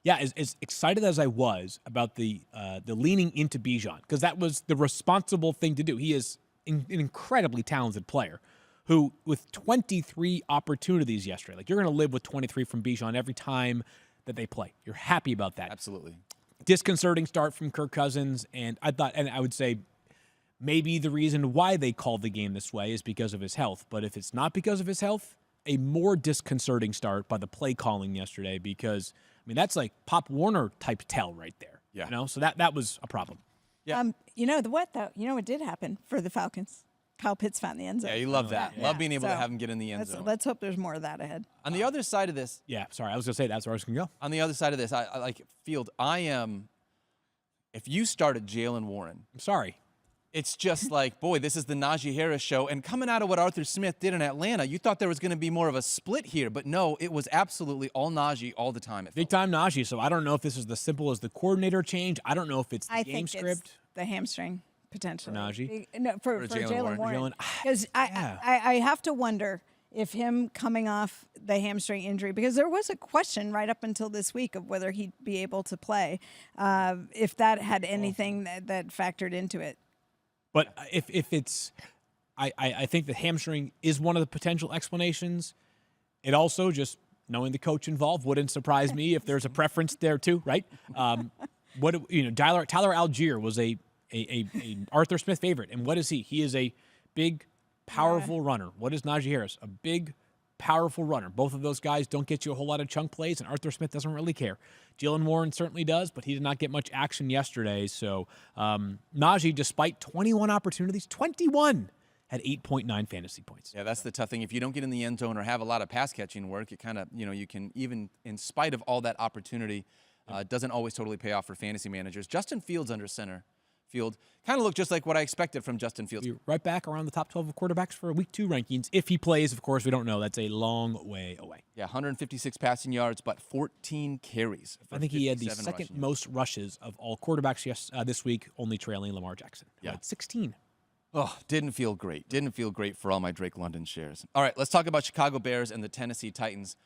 [SPEAKER 4] yeah, as excited as I was about the leaning into Bijan, because that was the responsible thing to do. He is an incredibly talented player who, with 23 opportunities yesterday, like you're going to live with 23 from Bijan every time that they play. You're happy about that.
[SPEAKER 2] Absolutely.
[SPEAKER 4] Disconcerting start from Kirk Cousins, and I would say maybe the reason why they called the game this way is because of his health. But if it's not because of his health, a more disconcerting start by the play calling yesterday, because I mean that's like Pop Warner type tell right there.
[SPEAKER 2] Yeah.
[SPEAKER 4] You know, so that was a problem.
[SPEAKER 2] Yeah.
[SPEAKER 3] You know what though? You know what did happen for the Falcons? Kyle Pitts found the end zone.
[SPEAKER 2] Yeah, you love that.
[SPEAKER 3] Yeah.
[SPEAKER 2] Love being able to
[SPEAKER 3] So
[SPEAKER 2] have him get in the end zone.
[SPEAKER 3] Let's hope there's more of that ahead.
[SPEAKER 2] On the other side of this,
[SPEAKER 4] Yeah, sorry, I was gonna say that's where I was gonna go.
[SPEAKER 2] on the other side of this, I like Field. If you started Jalen Warren,
[SPEAKER 4] I'm sorry.
[SPEAKER 2] it's just like, boy, this is the Najee Harris show. And coming out of what Arthur Smith did in Atlanta, you thought there was going to be more of a split here, but no, it was absolutely all Najee all the time.
[SPEAKER 4] Big time Najee. So I don't know if this is as simple as the coordinator change. I don't know if it's the
[SPEAKER 3] I
[SPEAKER 4] game
[SPEAKER 3] think
[SPEAKER 4] script.
[SPEAKER 3] it's the hamstring potentially.
[SPEAKER 4] Najee?
[SPEAKER 3] No, for
[SPEAKER 2] Jalen
[SPEAKER 3] Jalen
[SPEAKER 2] Warren.
[SPEAKER 3] Warren.
[SPEAKER 4] Jalen-
[SPEAKER 3] Because
[SPEAKER 4] Yeah.
[SPEAKER 3] I have to wonder if him coming off the hamstring injury, because there was a question right up until this week of whether he'd be able to play, if that had anything that factored into it.
[SPEAKER 4] But if it's, I think the hamstring is one of the potential explanations. It also, just knowing the coach involved, wouldn't surprise me if there's a preference there too, right? Tyler Algier was a Arthur Smith favorite, and what is he? He is a big, powerful runner. What is Najee Harris? A big, powerful runner. Both of those guys don't get you a whole lot of chunk plays, and Arthur Smith doesn't really care. Jalen Warren certainly does, but he did not get much action yesterday. So Najee, despite 21 opportunities, 21, had 8.9 fantasy points.
[SPEAKER 2] Yeah, that's the tough thing. If you don't get in the end zone or have a lot of pass catching work, it kind of, you can even, in spite of all that opportunity, doesn't always totally pay off for fantasy managers. Justin Fields under center field kind of looked just like what I expected from Justin Fields.
[SPEAKER 4] We're right back around the top 12 of quarterbacks for week 2 rankings. If he plays, of course, we don't know. That's a long way away.
[SPEAKER 2] Yeah, 156 passing yards, but 14 carries.
[SPEAKER 4] I think he had the
[SPEAKER 2] 57
[SPEAKER 4] second
[SPEAKER 2] rushing yards.
[SPEAKER 4] most rushes of all quarterbacks this week, only trailing Lamar Jackson.
[SPEAKER 2] Yeah.
[SPEAKER 4] At 16.
[SPEAKER 2] Oh, didn't feel great. Didn't feel great for all my Drake London shares. All right, let's talk about Chicago Bears and the Tennessee Titans.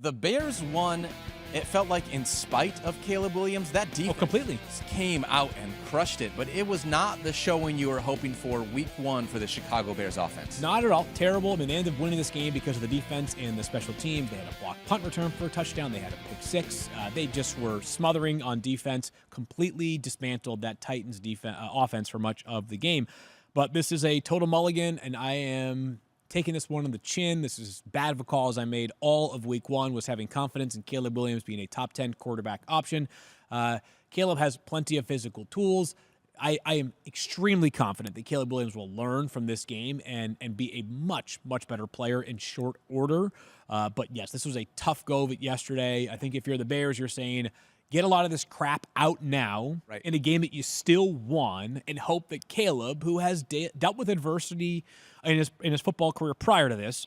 [SPEAKER 2] The Bears won, it felt like in spite of Caleb Williams. That defense
[SPEAKER 4] completely.
[SPEAKER 2] came out and crushed it, but it was not the showing you were hoping for week 1 for the Chicago Bears offense.
[SPEAKER 4] Not at all. Terrible. I mean, they ended up winning this game because of the defense and the special teams. They had a blocked punt return for a touchdown. They had a pick 6. They just were smothering on defense, completely dismantled that Titans offense for much of the game. But this is a total mulligan, and I am taking this one on the chin. This is as bad of a call as I made all of week 1, was having confidence in Caleb Williams being a top 10 quarterback option. Caleb has plenty of physical tools. I am extremely confident that Caleb Williams will learn from this game and be a much, much better player in short order. But yes, this was a tough go of it yesterday. I think if you're the Bears, you're saying, get a lot of this crap out now in a game that you still won, and hope that Caleb, who has dealt with adversity in his football career prior to this,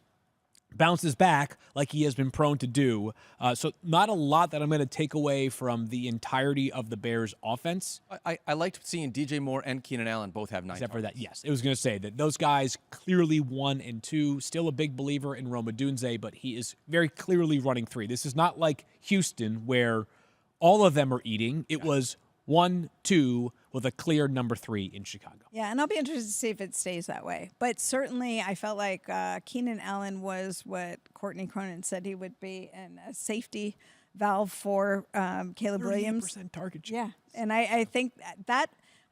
[SPEAKER 4] bounces back like he has been prone to do. So not a lot that I'm going to take away from the entirety of the Bears' offense.
[SPEAKER 2] I liked seeing DJ Moore and Keenan Allen both have 9
[SPEAKER 4] Except for
[SPEAKER 2] targets.
[SPEAKER 4] that, yes. It was going to say that those guys clearly 1 and 2. Still a big believer in Roma Dunze, but he is very clearly running 3. This is not like Houston where all of them are eating. It was 1, 2 with a clear number 3 in Chicago.
[SPEAKER 3] Yeah, and I'll be interested to see if it stays that way. But certainly I felt like Keenan Allen was what Courtney Cronin said he would be, and a safety valve for Caleb Williams.
[SPEAKER 4] 38% target share.
[SPEAKER 3] Yeah, and I think that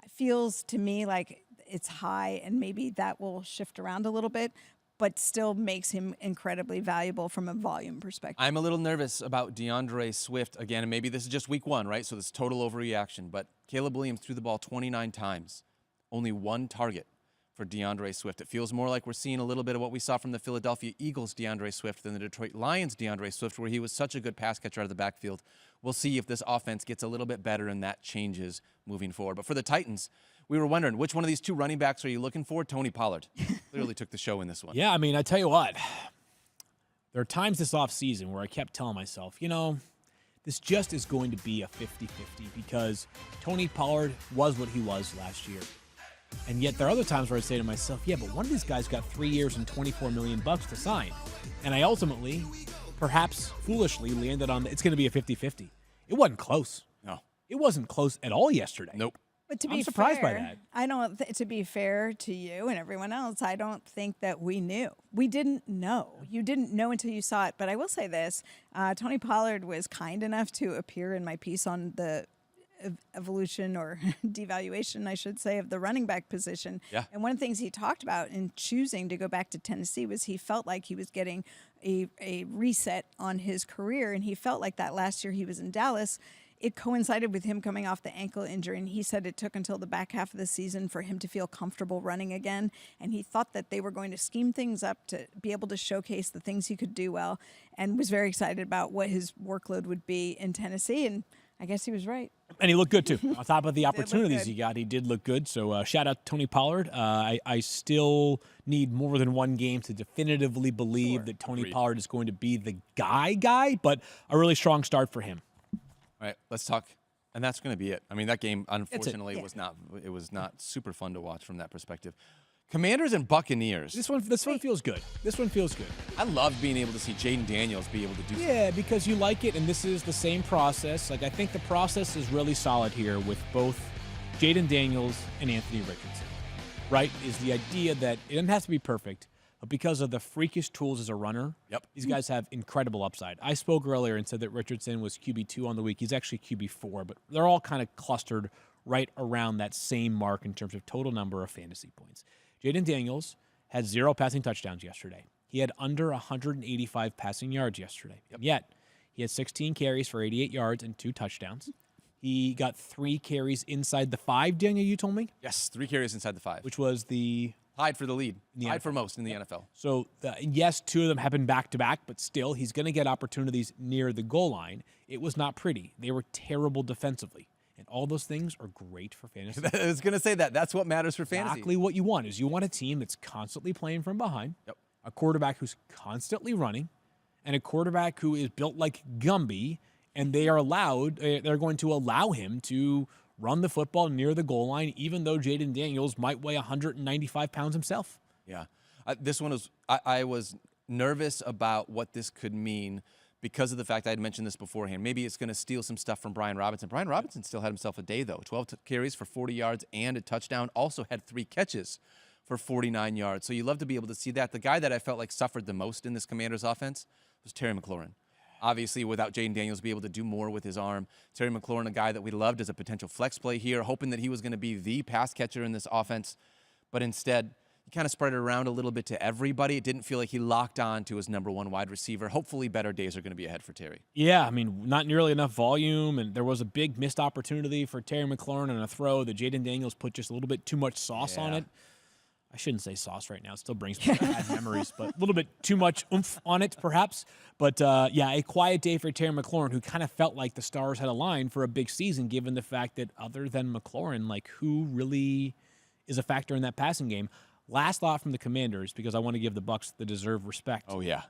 [SPEAKER 3] feels to me like it's high, and maybe that will shift around a little bit, but still makes him incredibly valuable from a volume perspective.
[SPEAKER 2] I'm a little nervous about DeAndre Swift again, and maybe this is just week 1, right? So this is total overreaction. But Caleb Williams threw the ball 29 times, only 1 target for DeAndre Swift. It feels more like we're seeing a little bit of what we saw from the Philadelphia Eagles' DeAndre Swift than the Detroit Lions' DeAndre Swift, where he was such a good pass catcher out of the backfield. We'll see if this offense gets a little bit better and that changes moving forward. But for the Titans, we were wondering, which one of these 2 running backs are you looking for? Tony Pollard clearly took the show in this one.
[SPEAKER 4] Yeah, I mean, I tell you what, there are times this offseason where I kept telling myself, this just is going to be a 50-50 because Tony Pollard was what he was last year. And yet there are other times where I say to myself, yeah, but one of these guys got 3 years and $24 million to sign. And I ultimately, perhaps foolishly, landed on it's going to be a 50-50. It wasn't close.
[SPEAKER 2] No.
[SPEAKER 4] It wasn't close at all yesterday.
[SPEAKER 2] Nope.
[SPEAKER 3] But to
[SPEAKER 4] I'm
[SPEAKER 3] be
[SPEAKER 4] surprised by
[SPEAKER 3] fair,
[SPEAKER 4] that.
[SPEAKER 3] to be fair to you and everyone else, I don't think that we knew. We didn't know. You didn't know until you saw it. But I will say this, Tony Pollard was kind enough to appear in my piece on the evolution or devaluation, I should say, of the running back position.
[SPEAKER 2] Yeah.
[SPEAKER 3] And one of the things he talked about in choosing to go back to Tennessee was he felt like he was getting a reset on his career. And he felt like that last year he was in Dallas. It coincided with him coming off the ankle injury, and he said it took until the back half of the season for him to feel comfortable running again, and he thought that they were going to scheme things up to be able to showcase the things he could do well, and was very excited about what his workload would be in Tennessee, and I guess he was right.
[SPEAKER 4] And he looked good, too. On top of the
[SPEAKER 3] look
[SPEAKER 4] opportunities
[SPEAKER 3] good.
[SPEAKER 4] he got, he did look good. So shout out to Tony Pollard. I still need more than one game to definitively believe that Tony
[SPEAKER 2] Agreed.
[SPEAKER 4] Pollard is going to be the guy, but a really strong start for him.
[SPEAKER 2] All right, let's talk. And that's going to be it. I mean, that game, unfortunately,
[SPEAKER 3] yeah.
[SPEAKER 2] was not super fun to watch from that perspective. Commanders and Buccaneers.
[SPEAKER 4] This one feels good. This one feels good.
[SPEAKER 2] I love being able to see Jaden Daniels be able to do something.
[SPEAKER 4] Yeah, because you like it, and this is the same process. Like, I think the process is really solid here with both Jaden Daniels and Anthony Richardson, right? Is the idea that it doesn't have to be perfect, but because of the freakish tools as a runner,
[SPEAKER 2] Yep.
[SPEAKER 4] these guys have incredible upside. I spoke earlier and said that Richardson was QB2 on the week. He's actually QB4, but they're all kind of clustered right around that same mark in terms of total number of fantasy points. Jaden Daniels had 0 passing touchdowns yesterday. He had under 185 passing yards yesterday. Yep. Yet, he had 16 carries for 88 yards and 2 touchdowns. He got 3 carries inside the 5, Daniel, you told me?
[SPEAKER 2] Yes, 3 carries inside the 5.
[SPEAKER 4] Which was the...
[SPEAKER 2] Tied for the lead.
[SPEAKER 4] the
[SPEAKER 2] Tied
[SPEAKER 4] NFL.
[SPEAKER 2] for most in the NFL.
[SPEAKER 4] So, yes, 2 of them happened back-to-back, but still, he's going to get opportunities near the goal line. It was not pretty. They were terrible defensively. And all those things are great for fantasy.
[SPEAKER 2] I was going to say that. That's what matters for fantasy.
[SPEAKER 4] Exactly what you want is you want a team that's constantly playing from behind,
[SPEAKER 2] Yep.
[SPEAKER 4] a quarterback who's constantly running, and a quarterback who is built like Gumby, and they're going to allow him to run the football near the goal line, even though Jaden Daniels might weigh 195 pounds himself.
[SPEAKER 2] Yeah. This one was, I was nervous about what this could mean because of the fact I had mentioned this beforehand. Maybe it's going to steal some stuff from Brian Robinson. Brian Robinson still had himself a day, though. 12 carries for 40 yards and a touchdown. Also had 3 catches for 49 yards. So you love to be able to see that. The guy that I felt like suffered the most in this Commanders offense was Terry McLaurin. Obviously, without Jaden Daniels, be able to do more with his arm. Terry McLaurin, a guy that we loved as a potential flex play here, hoping that he was going to be the pass catcher in this offense. But instead, he kind of spread it around a little bit to everybody. It didn't feel like he locked on to his number 1 wide receiver. Hopefully, better days are going to be ahead for Terry.
[SPEAKER 4] Yeah, I mean, not nearly enough volume, and there was a big missed opportunity for Terry McLaurin on a throw that Jaden Daniels put just a little bit too much sauce on it. I shouldn't say sauce right now. It still brings me bad memories, but a little bit too much oomph on it, perhaps. But, yeah, a quiet day for Terry McLaurin, who kind of felt like the stars had aligned for a big season, given the fact that other than McLaurin, like, who really is a factor in that passing game? Last thought from the Commanders, because I want to give the Bucs the deserved respect.
[SPEAKER 2] Oh, yeah.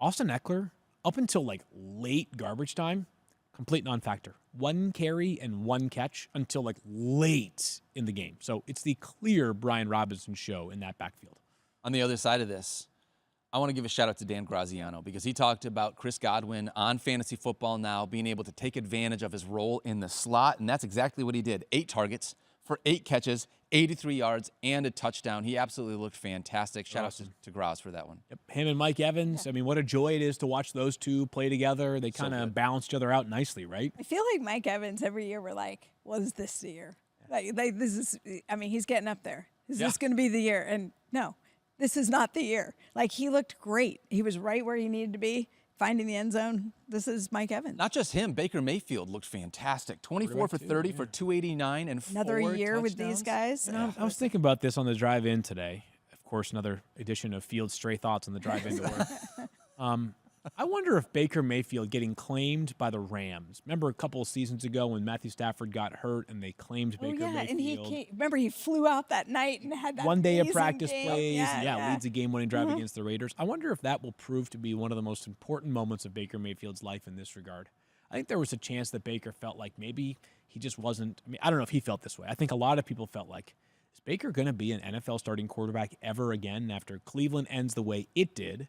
[SPEAKER 4] Austin Eckler, up until, like, late garbage time, complete non-factor. 1 carry and 1 catch until like late in the game. So it's the clear Brian Robinson show in that backfield.
[SPEAKER 2] On the other side of this, I want to give a shout out to Dan Graziano because he talked about Chris Godwin on Fantasy Football Now being able to take advantage of his role in the slot, and that's exactly what he did. 8 targets for 8 catches, 83 yards, and a touchdown. He absolutely looked fantastic. Shout out to Graz for that one.
[SPEAKER 4] Yep. Him and Mike Evans. I mean, what a joy it is to watch those two play together. They kind of balance each other out nicely, right?
[SPEAKER 3] I feel like Mike Evans every year we're like, was this the year? Like this is, I mean, he's getting up there. Is this going to be the year? And no, this is not the year. Like, he looked great. He was right where he needed to be, finding the end zone. This is Mike Evans.
[SPEAKER 2] Not just him. Baker Mayfield looked fantastic. 24 for 30 for 289 and 4
[SPEAKER 3] Another year with
[SPEAKER 2] touchdowns.
[SPEAKER 3] these guys.
[SPEAKER 4] I was thinking about this on the drive in today. Of course, another edition of Field's Stray Thoughts on the drive in to work. I wonder if Baker Mayfield getting claimed by the Rams. Remember a couple of seasons ago when Matthew Stafford got hurt and they claimed Baker Mayfield?
[SPEAKER 3] And he remember he flew out that night and had that
[SPEAKER 4] 1 day of
[SPEAKER 3] amazing
[SPEAKER 4] practice
[SPEAKER 3] game.
[SPEAKER 4] plays.
[SPEAKER 3] Yeah.
[SPEAKER 4] Leads a game-winning drive against the Raiders. I wonder if that will prove to be one of the most important moments of Baker Mayfield's life in this regard. I think there was a chance that Baker felt like maybe he just wasn't. I mean, I don't know if he felt this way. I think a lot of people felt like, is Baker going to be an NFL starting quarterback ever again after Cleveland ends the way it did?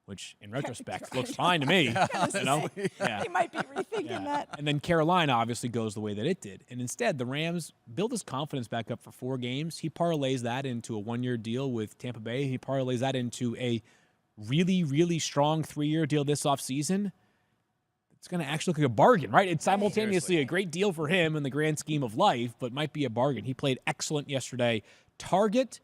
[SPEAKER 4] Which, in retrospect, looks fine to me. You know?
[SPEAKER 3] He might be rethinking that.
[SPEAKER 4] And then Carolina obviously goes the way that it did. And instead, the Rams build his confidence back up for 4 games. He parlays that into a 1-year deal with Tampa Bay. He parlays that into a really, really strong 3-year deal this offseason. It's going to actually look like a bargain, right? It's simultaneously a great deal for him in the grand scheme of life, but might be a bargain. He played excellent yesterday. Target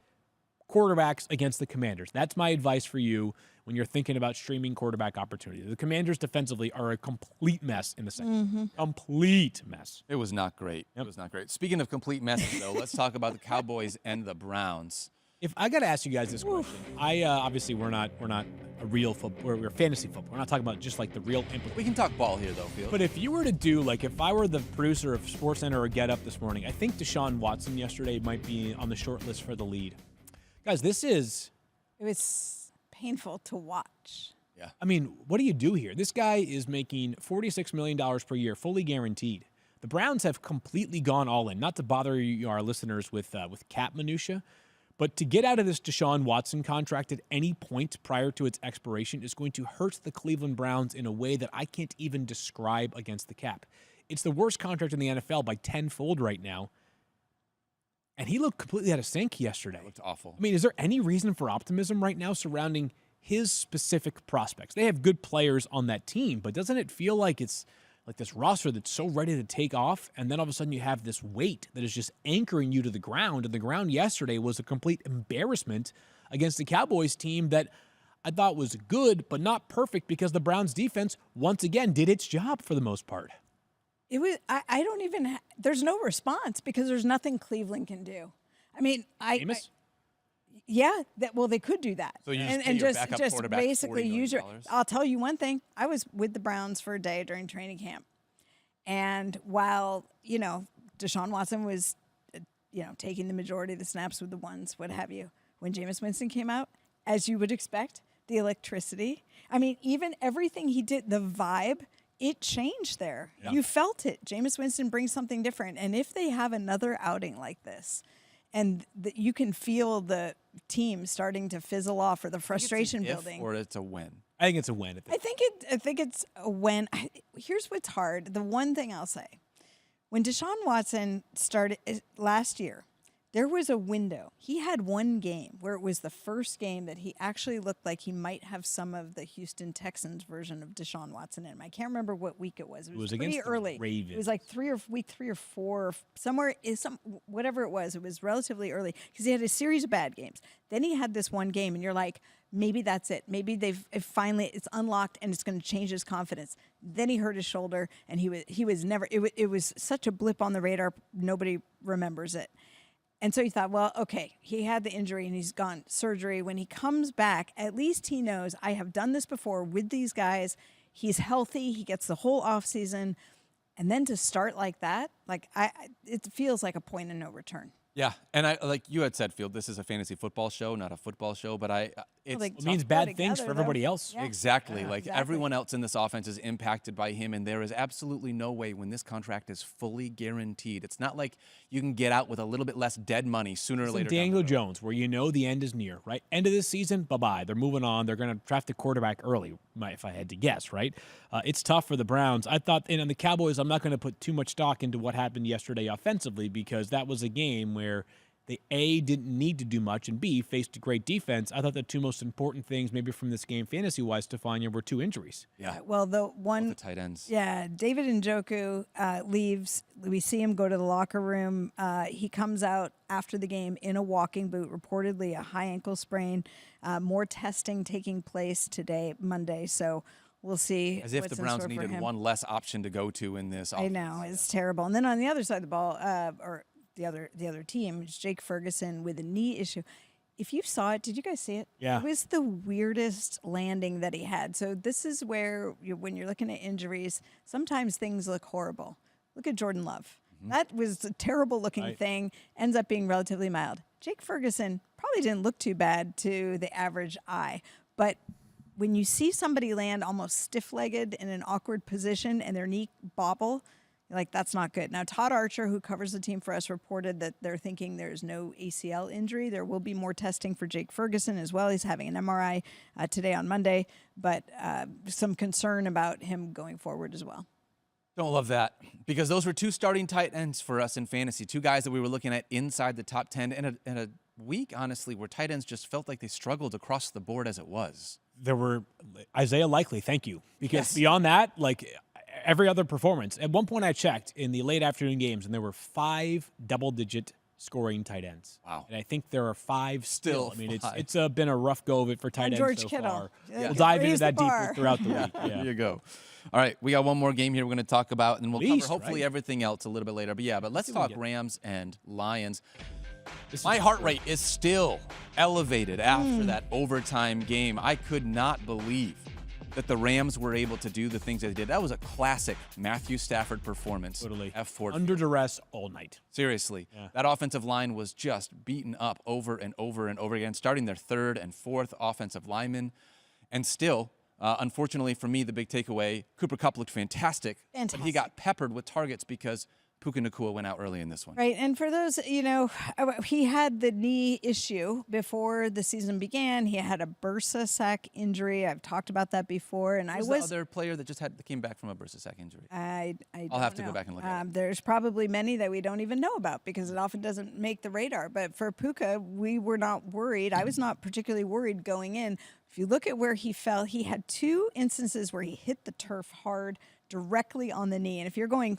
[SPEAKER 4] quarterbacks against the Commanders. That's my advice for you when you're thinking about streaming quarterback opportunities. The Commanders defensively are a complete mess in the second. Complete mess.
[SPEAKER 2] It was not great. It was not great. Speaking of complete messes, though, let's talk about the Cowboys and the Browns.
[SPEAKER 4] If I got to ask you guys this question, I obviously we're not a real football. We're fantasy football. We're not talking about just like the real implications.
[SPEAKER 2] We can talk ball here, though, Field.
[SPEAKER 4] But if you were to do, like, if I were the producer of SportsCenter or Get Up this morning, I think Deshaun Watson yesterday might be on the short list for the lead. Guys,
[SPEAKER 3] It was painful to watch.
[SPEAKER 2] Yeah.
[SPEAKER 4] I mean, what do you do here? This guy is making $46 million per year, fully guaranteed. The Browns have completely gone all in. Not to bother you, our listeners with cap minutia, but to get out of this Deshaun Watson contract at any point prior to its expiration is going to hurt the Cleveland Browns in a way that I can't even describe against the cap. It's the worst contract in the NFL by tenfold right now. And he looked completely out of sync yesterday.
[SPEAKER 2] It looked awful.
[SPEAKER 4] I mean, is there any reason for optimism right now surrounding his specific prospects? They have good players on that team, but doesn't it feel like it's like this roster that's so ready to take off, and then all of a sudden you have this weight that is just anchoring you to the ground, and the ground yesterday was a complete embarrassment against the Cowboys team that I thought was good, but not perfect because the Browns defense, once again, did its job for the most part.
[SPEAKER 3] It was. I don't even. There's no response because there's nothing Cleveland can do. I mean, they could do that.
[SPEAKER 2] So you
[SPEAKER 3] just basically use your. I'll tell you one thing. I was with the Browns for a day during training camp, and while Deshaun Watson was, taking the majority of the snaps with the ones, what have you, when Jameis Winston came out, as you would expect, the electricity. I mean, even everything he did, the vibe. It changed there. Yeah. You felt it. Jameis Winston brings something different. And if they have another outing like this, and you can feel the team starting to fizzle off or the frustration building.
[SPEAKER 2] Or it's a win.
[SPEAKER 4] I think it's a win.
[SPEAKER 3] I think it's a win. Here's what's hard. The one thing I'll say. When Deshaun Watson started last year, there was a window. He had one game where it was the first game that he actually looked like he might have some of the Houston Texans version of Deshaun Watson in him. I can't remember what week it was. It was pretty early.
[SPEAKER 4] Ravens.
[SPEAKER 3] It was like week 3 or 4, somewhere whatever it was. It was relatively early because he had a series of bad games. Then he had this one game, and you're like, maybe that's it. Maybe it's unlocked and it's going to change his confidence. Then he hurt his shoulder, and he was never. It was such a blip on the radar. Nobody remembers it. And so he thought, well, okay, he had the injury and he's gone surgery. When he comes back, at least he knows I have done this before with these guys. He's healthy. He gets the whole offseason. And then to start like that, it feels like a point of no return.
[SPEAKER 2] Yeah, and I like you had said, Field, this is a fantasy football show, not a football show, but
[SPEAKER 4] it means bad things for everybody else.
[SPEAKER 3] Yeah.
[SPEAKER 2] Exactly. Everyone else in this offense is impacted by him, and there is absolutely no way when this contract is fully guaranteed. It's not like you can get out with a little bit less dead money sooner or later.
[SPEAKER 4] Daniel Jones, where the end is near, right? End of this season, bye-bye. They're moving on. They're going to draft a quarterback early, if I had to guess, right? It's tough for the Browns. I thought, and on the Cowboys, I'm not going to put too much stock into what happened yesterday offensively because that was a game where they, A, didn't need to do much, and B, faced a great defense. I thought the two most important things maybe from this game fantasy-wise, Stephania, were 2 injuries.
[SPEAKER 2] Yeah.
[SPEAKER 3] Well, the one...
[SPEAKER 2] Both the tight ends.
[SPEAKER 3] Yeah, David Njoku leaves. We see him go to the locker room. He comes out after the game in a walking boot, reportedly a high ankle sprain. More testing taking place today, Monday, so... We'll see.
[SPEAKER 2] As if the Browns needed one less option to go to in this offense.
[SPEAKER 3] I know. It's terrible. And then on the other side of the ball, or the other team, is Jake Ferguson with a knee issue. If you saw it, did you guys see it?
[SPEAKER 4] Yeah.
[SPEAKER 3] It was the weirdest landing that he had. So this is where, when you're looking at injuries, sometimes things look horrible. Look at Jordan Love. Mm-hmm. That was a terrible-looking thing. Ends up being relatively mild. Jake Ferguson probably didn't look too bad to the average eye. But when you see somebody land almost stiff-legged in an awkward position and their knee bobble, like, that's not good. Now, Todd Archer, who covers the team for us, reported that they're thinking there's no ACL injury. There will be more testing for Jake Ferguson as well. He's having an MRI today on Monday, but some concern about him going forward as well.
[SPEAKER 2] Don't love that, because those were two starting tight ends for us in fantasy, two guys that we were looking at inside the top 10 in a week, honestly, where tight ends just felt like they struggled across the board as it was.
[SPEAKER 4] There were Isaiah Likely, thank you, because beyond that, like every other performance. At one point I checked in the late afternoon games, and there were 5 double-digit scoring tight ends.
[SPEAKER 2] Wow.
[SPEAKER 4] And I think there are 5 still. I mean,
[SPEAKER 2] 5.
[SPEAKER 4] it's been a rough go of it for tight ends
[SPEAKER 3] George
[SPEAKER 4] so
[SPEAKER 3] Kittle.
[SPEAKER 4] far.
[SPEAKER 3] Yeah.
[SPEAKER 4] We'll dive into
[SPEAKER 3] Raise
[SPEAKER 4] that
[SPEAKER 3] the
[SPEAKER 4] deeper
[SPEAKER 3] bar.
[SPEAKER 4] throughout the week.
[SPEAKER 2] There you go. All right, we got one more game here we're going to talk about, and then we'll
[SPEAKER 4] Least,
[SPEAKER 2] cover hopefully
[SPEAKER 4] right?
[SPEAKER 2] everything else a little bit later. But let's
[SPEAKER 4] see what we
[SPEAKER 2] talk
[SPEAKER 4] get.
[SPEAKER 2] Rams and Lions.
[SPEAKER 4] This
[SPEAKER 2] My
[SPEAKER 4] is
[SPEAKER 2] heart
[SPEAKER 4] great.
[SPEAKER 2] rate is still elevated after that overtime game. I could not believe that the Rams were able to do the things they did. That was a classic Matthew Stafford performance.
[SPEAKER 4] Totally.
[SPEAKER 2] F4.
[SPEAKER 4] Under duress all night.
[SPEAKER 2] Seriously.
[SPEAKER 4] Yeah.
[SPEAKER 2] That offensive line was just beaten up over and over and over again, starting their third and fourth offensive linemen. And still, unfortunately for me, the big takeaway, Cooper Kupp looked fantastic. But he
[SPEAKER 3] Fantastic.
[SPEAKER 2] got peppered with targets because Puka Nacua went out early in this one.
[SPEAKER 3] Right, and for those, he had the knee issue before the season began. He had a bursa sac injury. I've talked about that before, and
[SPEAKER 2] Who's the other player that just came back from a bursa sac injury?
[SPEAKER 3] I
[SPEAKER 2] I'll have to
[SPEAKER 3] don't
[SPEAKER 2] go
[SPEAKER 3] know.
[SPEAKER 2] back and look at it.
[SPEAKER 3] There's probably many that we don't even know about because it often doesn't make the radar. But for Puka, we were not worried. I was not particularly worried going in. If you look at where he fell, he had 2 instances where he hit the turf hard directly on the knee. And if you're going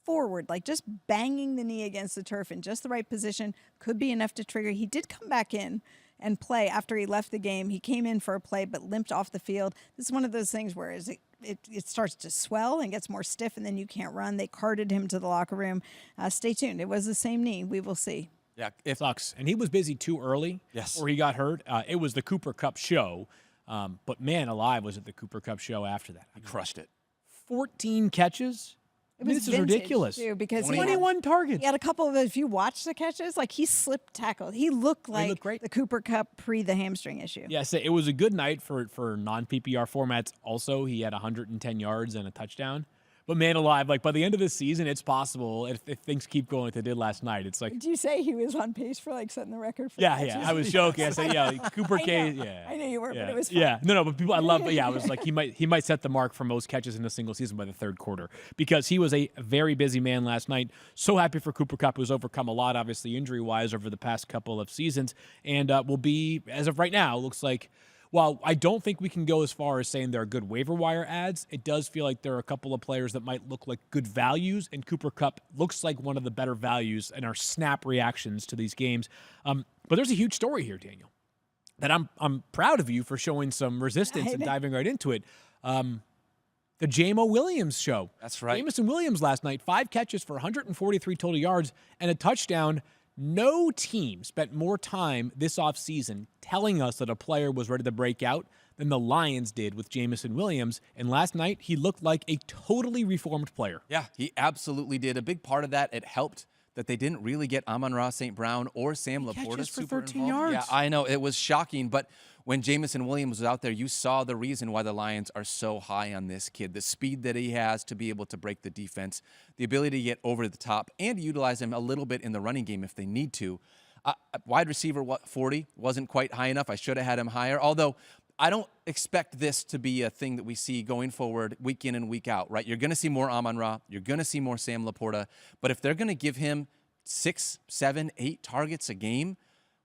[SPEAKER 3] forward, like just banging the knee against the turf in just the right position could be enough to trigger. He did come back in and play after he left the game. He came in for a play but limped off the field. This is one of those things where it starts to swell and gets more stiff, and then you can't run. They carted him to the locker room. Stay tuned. It was the same knee. We will see.
[SPEAKER 2] Yeah,
[SPEAKER 4] It sucks. And he was busy too early before he got hurt. It was the Cooper Kupp show, but man alive was it the Cooper Kupp show after that.
[SPEAKER 2] he crushed it.
[SPEAKER 4] 14 catches.
[SPEAKER 3] It was
[SPEAKER 4] This is
[SPEAKER 3] vintage,
[SPEAKER 4] ridiculous.
[SPEAKER 3] too, because he
[SPEAKER 4] 21 targets.
[SPEAKER 3] had a couple of, if you watch the catches, like he slipped tackle. He looked like
[SPEAKER 4] looked great.
[SPEAKER 3] the Cooper Kupp pre the hamstring issue.
[SPEAKER 4] Yes, it was a good night for non-PPR formats. Also, he had 110 yards and a touchdown. But man alive, like by the end of the season, it's possible if things keep going like they did last night. It's like,
[SPEAKER 3] Did you say he was on pace for like setting the record for
[SPEAKER 4] yeah,
[SPEAKER 3] catches?
[SPEAKER 4] I was joking. I said, yeah, Cooper K.
[SPEAKER 3] know.
[SPEAKER 4] Yeah,
[SPEAKER 3] I knew you were, but it was fun.
[SPEAKER 4] Yeah, no, but people, I love. Yeah, I was like, he might set the mark for most catches in a single season by the third quarter because he was a very busy man last night. So happy for Cooper Kupp, who's overcome a lot, obviously injury wise, over the past couple of seasons, and will be, as of right now, looks like. While I don't think we can go as far as saying they're good waiver wire ads, it does feel like there are a couple of players that might look like good values, and Cooper Kupp looks like one of the better values in our snap reactions to these games. But there's a huge story here, Daniel, that I'm proud of you for showing some resistance and diving right into it. The Jamo Williams show.
[SPEAKER 2] That's right.
[SPEAKER 4] Jameson Williams last night, 5 catches for 143 total yards and a touchdown. No team spent more time this offseason telling us that a player was ready to break out than the Lions did with Jameson Williams. And last night, he looked like a totally reformed player.
[SPEAKER 2] Yeah, he absolutely did. A big part of that, it helped that they didn't really get Amon-Ra St. Brown or Sam Laporta
[SPEAKER 4] catches for
[SPEAKER 2] super
[SPEAKER 4] 13
[SPEAKER 2] involved.
[SPEAKER 4] yards.
[SPEAKER 2] Yeah, I know. It was shocking. But when Jameson Williams was out there, you saw the reason why the Lions are so high on this kid. The speed that he has to be able to break the defense, the ability to get over the top, and utilize him a little bit in the running game if they need to. Wide receiver 40 wasn't quite high enough. I should have had him higher. Although I don't expect this to be a thing that we see going forward week in and week out, right? You're going to see more Amon-Ra. You're going to see more Sam Laporta. But if they're going to give him 6, 7, 8 targets a game,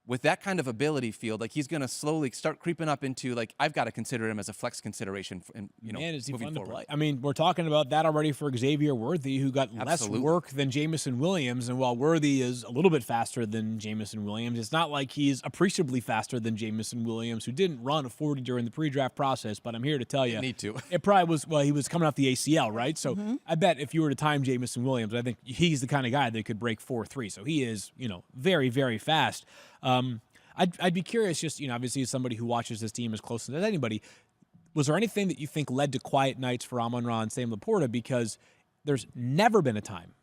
[SPEAKER 2] with that kind of ability field, like he's going to slowly start creeping up into, like, I've got to consider him as a flex consideration,
[SPEAKER 4] Man, is he
[SPEAKER 2] moving
[SPEAKER 4] fun to
[SPEAKER 2] forward.
[SPEAKER 4] play? I mean, we're talking about that already for Xavier Worthy, who got
[SPEAKER 2] Absolutely.
[SPEAKER 4] less work than Jameson Williams. And while Worthy is a little bit faster than Jameson Williams, it's not like he's appreciably faster than Jameson Williams, who didn't run a 40 during the pre-draft process. But I'm here to tell you,
[SPEAKER 2] Need to.
[SPEAKER 4] it probably was, well, he was coming off the ACL, right? So I bet if you were to time Jameson Williams, I think he's the kind of guy that could break 4.3. So he is, very, very fast. I'd be curious, just, obviously as somebody who watches this team as close as anybody, was there anything that you think led to quiet nights for Amon-Ra and Sam Laporta? Because there's never been a time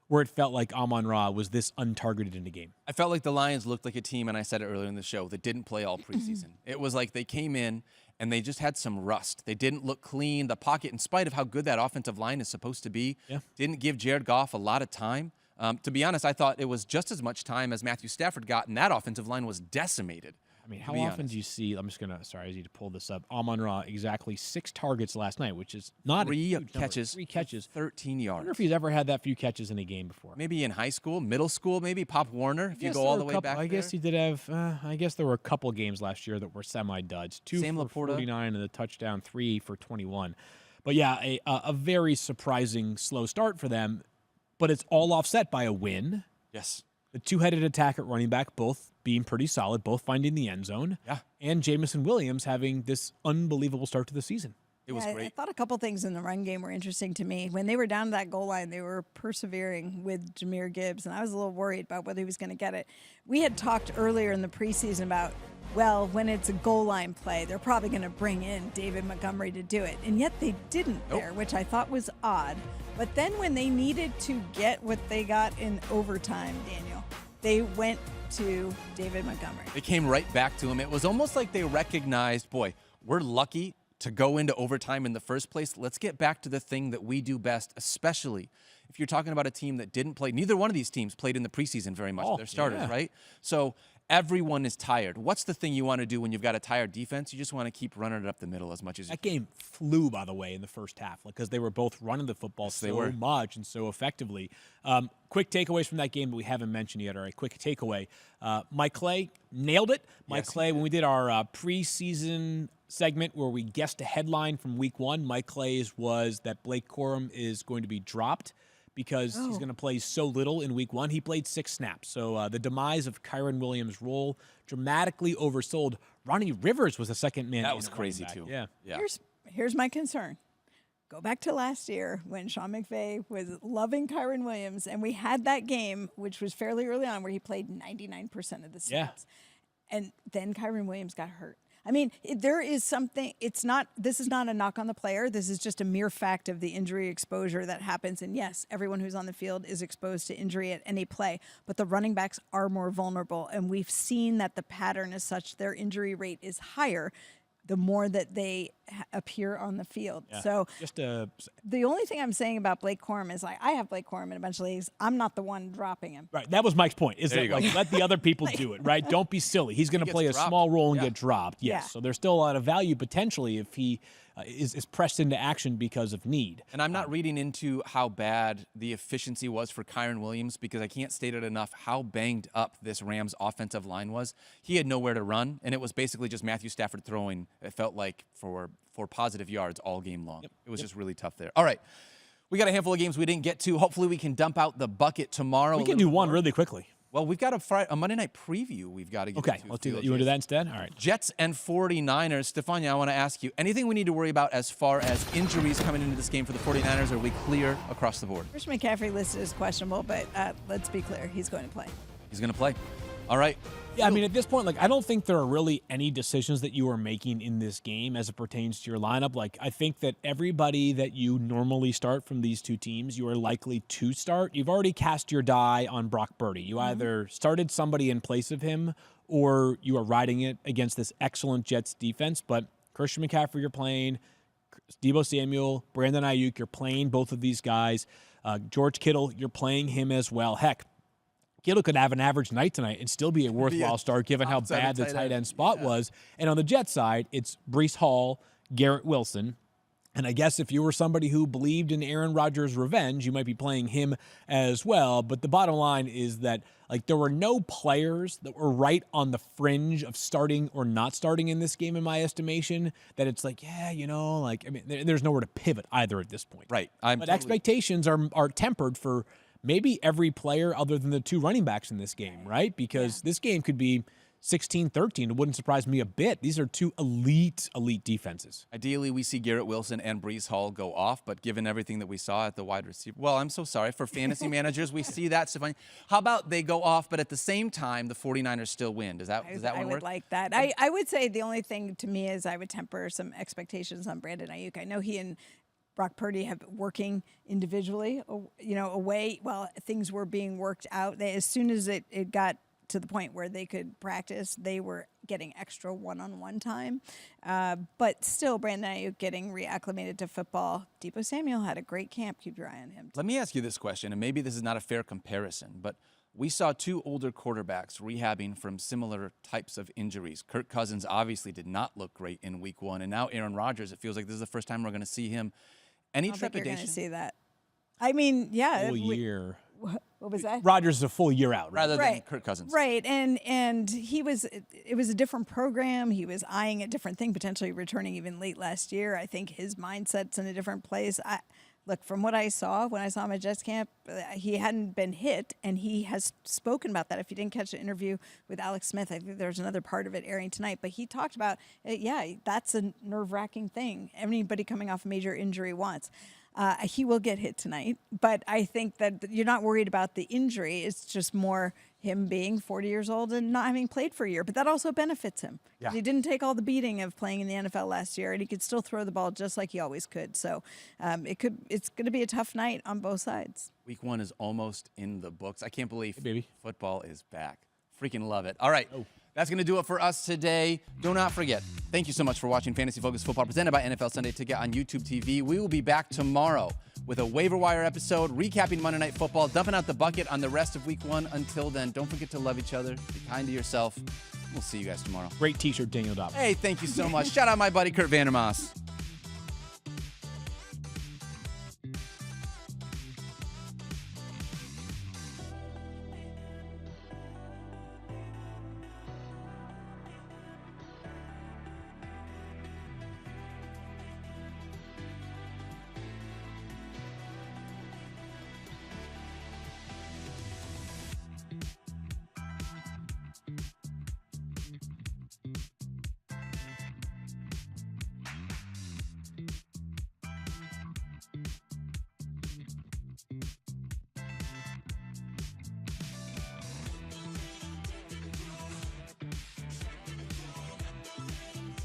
[SPEAKER 4] where it felt like Amon-Ra was this untargeted in a game.
[SPEAKER 2] I felt like the Lions looked like a team, and I said it earlier in the show, that didn't play all preseason. It was like they came in and they just had some rust. They didn't look clean. The pocket, in spite of how good that offensive line is supposed to be, didn't give Jared Goff a lot of time. To be honest, I thought it was just as much time as Matthew Stafford got, and that offensive line was decimated.
[SPEAKER 4] I mean, how often do you see, I'm just going to, sorry, I need to pull this up. Amon-Ra, exactly 6 targets last night, which is not
[SPEAKER 2] Three
[SPEAKER 4] a huge
[SPEAKER 2] catches.
[SPEAKER 4] 3 catches.
[SPEAKER 2] 13 yards.
[SPEAKER 4] I wonder if he's ever had that few catches in a game before.
[SPEAKER 2] Maybe in high school, middle school, maybe Pop Warner, if you go all the way back
[SPEAKER 4] I guess he did have, I guess there were a couple games last year that were semi-duds. 2
[SPEAKER 2] Sam
[SPEAKER 4] for
[SPEAKER 2] Laporta.
[SPEAKER 4] 49 and the touchdown, 3 for 21. But yeah, a very surprising slow start for them, but it's all offset by a win.
[SPEAKER 2] Yes.
[SPEAKER 4] The two-headed attack at running back, both being pretty solid, both finding the end zone.
[SPEAKER 2] Yeah.
[SPEAKER 4] And Jamison Williams having this unbelievable start to the season.
[SPEAKER 2] It was great.
[SPEAKER 3] I thought a couple things in the run game were interesting to me. When they were down to that goal line, they were persevering with Jahmyr Gibbs, and I was a little worried about whether he was going to get it. We had talked earlier in the preseason about, well, when it's a goal line play, they're probably going to bring in David Montgomery to do it, and yet they didn't there, which I thought was odd. But then when they needed to get what they got in overtime, Daniel, they went to David Montgomery.
[SPEAKER 2] They came right back to him. It was almost like they recognized, boy, we're lucky to go into overtime in the first place. Let's get back to the thing that we do best, especially if you're talking about a team that didn't play. Neither one of these teams played in the preseason very much. They're starters, right? So everyone is tired. What's the thing you want to do when you've got a tired defense? You just want to keep running it up the middle as much as you can.
[SPEAKER 4] That game flew, by the way, in the first half because they were both running the football so much and so effectively. Quick takeaways from that game that we haven't mentioned yet. All right, quick takeaway. Mike Clay nailed it. Mike Clay, when we did our preseason segment where we guessed a headline from week 1, Mike Clay's was that Blake Corum is going to be dropped because he's going to play so little in week 1. He played 6 snaps. So the demise of Kyren Williams' role dramatically oversold. Ronnie Rivers was the second man.
[SPEAKER 2] That was crazy, too.
[SPEAKER 4] Yeah.
[SPEAKER 3] Here's my concern. Go back to last year when Sean McVay was loving Kyren Williams, and we had that game, which was fairly early on, where he played 99% of the snaps. And then Kyren Williams got hurt. I mean, there is something, this is not a knock on the player. This is just a mere fact of the injury exposure that happens. And yes, everyone who's on the field is exposed to injury at any play, but the running backs are more vulnerable. And we've seen that the pattern is such their injury rate is higher the more that they appear on the field.
[SPEAKER 4] Yeah.
[SPEAKER 3] So
[SPEAKER 4] just
[SPEAKER 3] the only thing I'm saying about Blake Corum is I have Blake Corum in a bunch of leagues. I'm not the one dropping him.
[SPEAKER 4] Right. That was Mike's point. Is
[SPEAKER 2] There
[SPEAKER 4] that
[SPEAKER 2] you go.
[SPEAKER 4] let the other people do it, right? Don't be silly. He's going to play a
[SPEAKER 2] dropped.
[SPEAKER 4] small role and
[SPEAKER 2] Yeah.
[SPEAKER 4] get dropped. Yes.
[SPEAKER 3] Yeah.
[SPEAKER 4] So there's still a lot of value potentially if he is pressed into action because of need.
[SPEAKER 2] And I'm not reading into how bad the efficiency was for Kyren Williams because I can't state it enough how banged up this Rams offensive line was. He had nowhere to run, and it was basically just Matthew Stafford throwing, it felt like, for positive yards all game long. It was just really tough there. All right. We got a handful of games we didn't get to. Hopefully we can dump out the bucket tomorrow.
[SPEAKER 4] We can do one really quickly.
[SPEAKER 2] Well, we've got a Monday night preview we've got to get
[SPEAKER 4] Okay,
[SPEAKER 2] to.
[SPEAKER 4] let's do that. You want to do that instead? All right.
[SPEAKER 2] Jets and 49ers. Stephania, I want to ask you, anything we need to worry about as far as injuries coming into this game for the 49ers? Are we clear across the board?
[SPEAKER 3] Christian McCaffrey listed as questionable, but let's be clear, he's going to play.
[SPEAKER 2] He's going to play. All right.
[SPEAKER 4] Yeah, I mean, at this point, I don't think there are really any decisions that you are making in this game as it pertains to your lineup. I think that everybody that you normally start from these two teams, you are likely to start. You've already cast your die on Brock Purdy. You either started somebody in place of him or you are riding it against this excellent Jets defense. But Christian McCaffrey, you're playing. Deebo Samuel, Brandon Ayuk, you're playing both of these guys. George Kittle, you're playing him as well. Heck, Kittle could have an average night tonight and still be a worthwhile start given how bad the tight end spot was. And on the Jets side, it's Breece Hall, Garrett Wilson. And I guess if you were somebody who believed in Aaron Rodgers' revenge, you might be playing him as well. But the bottom line is that there were no players that were right on the fringe of starting or not starting in this game, in my estimation, that it's there's nowhere to pivot either at this point.
[SPEAKER 2] Right.
[SPEAKER 4] But expectations are tempered for maybe every player other than the two running backs in this game, right? Because this game could be 16-13. It wouldn't surprise me a bit. These are two elite defenses.
[SPEAKER 2] Ideally, we see Garrett Wilson and Breece Hall go off, but given everything that we saw at the wide receiver, well, I'm so sorry. For fantasy managers, we see that, Stephania. How about they go off, but at the same time, the 49ers still win? Does that one work?
[SPEAKER 3] I would like that. I would say the only thing to me is I would temper some expectations on Brandon Ayuk. I know he and Brock Purdy have working individually, away while things were being worked out. As soon as it got to the point where they could practice. They were getting extra one-on-one time. But still, Brandon Ayuk getting reacclimated to football. Deebo Samuel had a great camp. Keep your eye on him.
[SPEAKER 2] Let me ask you this question, and maybe this is not a fair comparison, but we saw two older quarterbacks rehabbing from similar types of injuries. Kirk Cousins obviously did not look great in week 1, and now Aaron Rodgers, it feels like this is the first time we're going to see him. Any
[SPEAKER 3] I don't think
[SPEAKER 2] trepidation?
[SPEAKER 3] you're going to see that. I mean, yeah.
[SPEAKER 4] Full year.
[SPEAKER 3] What was that?
[SPEAKER 4] Rodgers is a full year out, right?
[SPEAKER 2] Rather than Kirk Cousins.
[SPEAKER 3] Right, and it was a different program. He was eyeing a different thing, potentially returning even late last year. I think his mindset's in a different place. Look, from what I saw when I saw him at Jets camp, he hadn't been hit, and he has spoken about that. If you didn't catch the interview with Alex Smith, I think there's another part of it airing tonight, but he talked about, that's a nerve-wracking thing anybody coming off a major injury wants. He will get hit tonight, but I think that you're not worried about the injury. It's just more him being 40 years old and not having played for a year. But that also benefits him.
[SPEAKER 4] Yeah.
[SPEAKER 3] He didn't take all the beating of playing in the NFL last year, and he could still throw the ball just like he always could. So it's going to be a tough night on both sides.
[SPEAKER 2] Week 1 is almost in the books. I can't believe
[SPEAKER 4] baby.
[SPEAKER 2] football is back. Freaking love it. All right. That's going to do it for us today. Do not forget, thank you so much for watching Fantasy Focus Football presented by NFL Sunday Ticket on YouTube TV. We will be back tomorrow with a waiver wire episode, recapping Monday Night Football, dumping out the bucket on the rest of Week 1. Until then, don't forget to love each other, be kind to yourself. We'll see you guys tomorrow.
[SPEAKER 4] Great T-shirt, Daniel Dopp.
[SPEAKER 2] Hey, thank you so much. Shout out my buddy Kurt Vandermoss.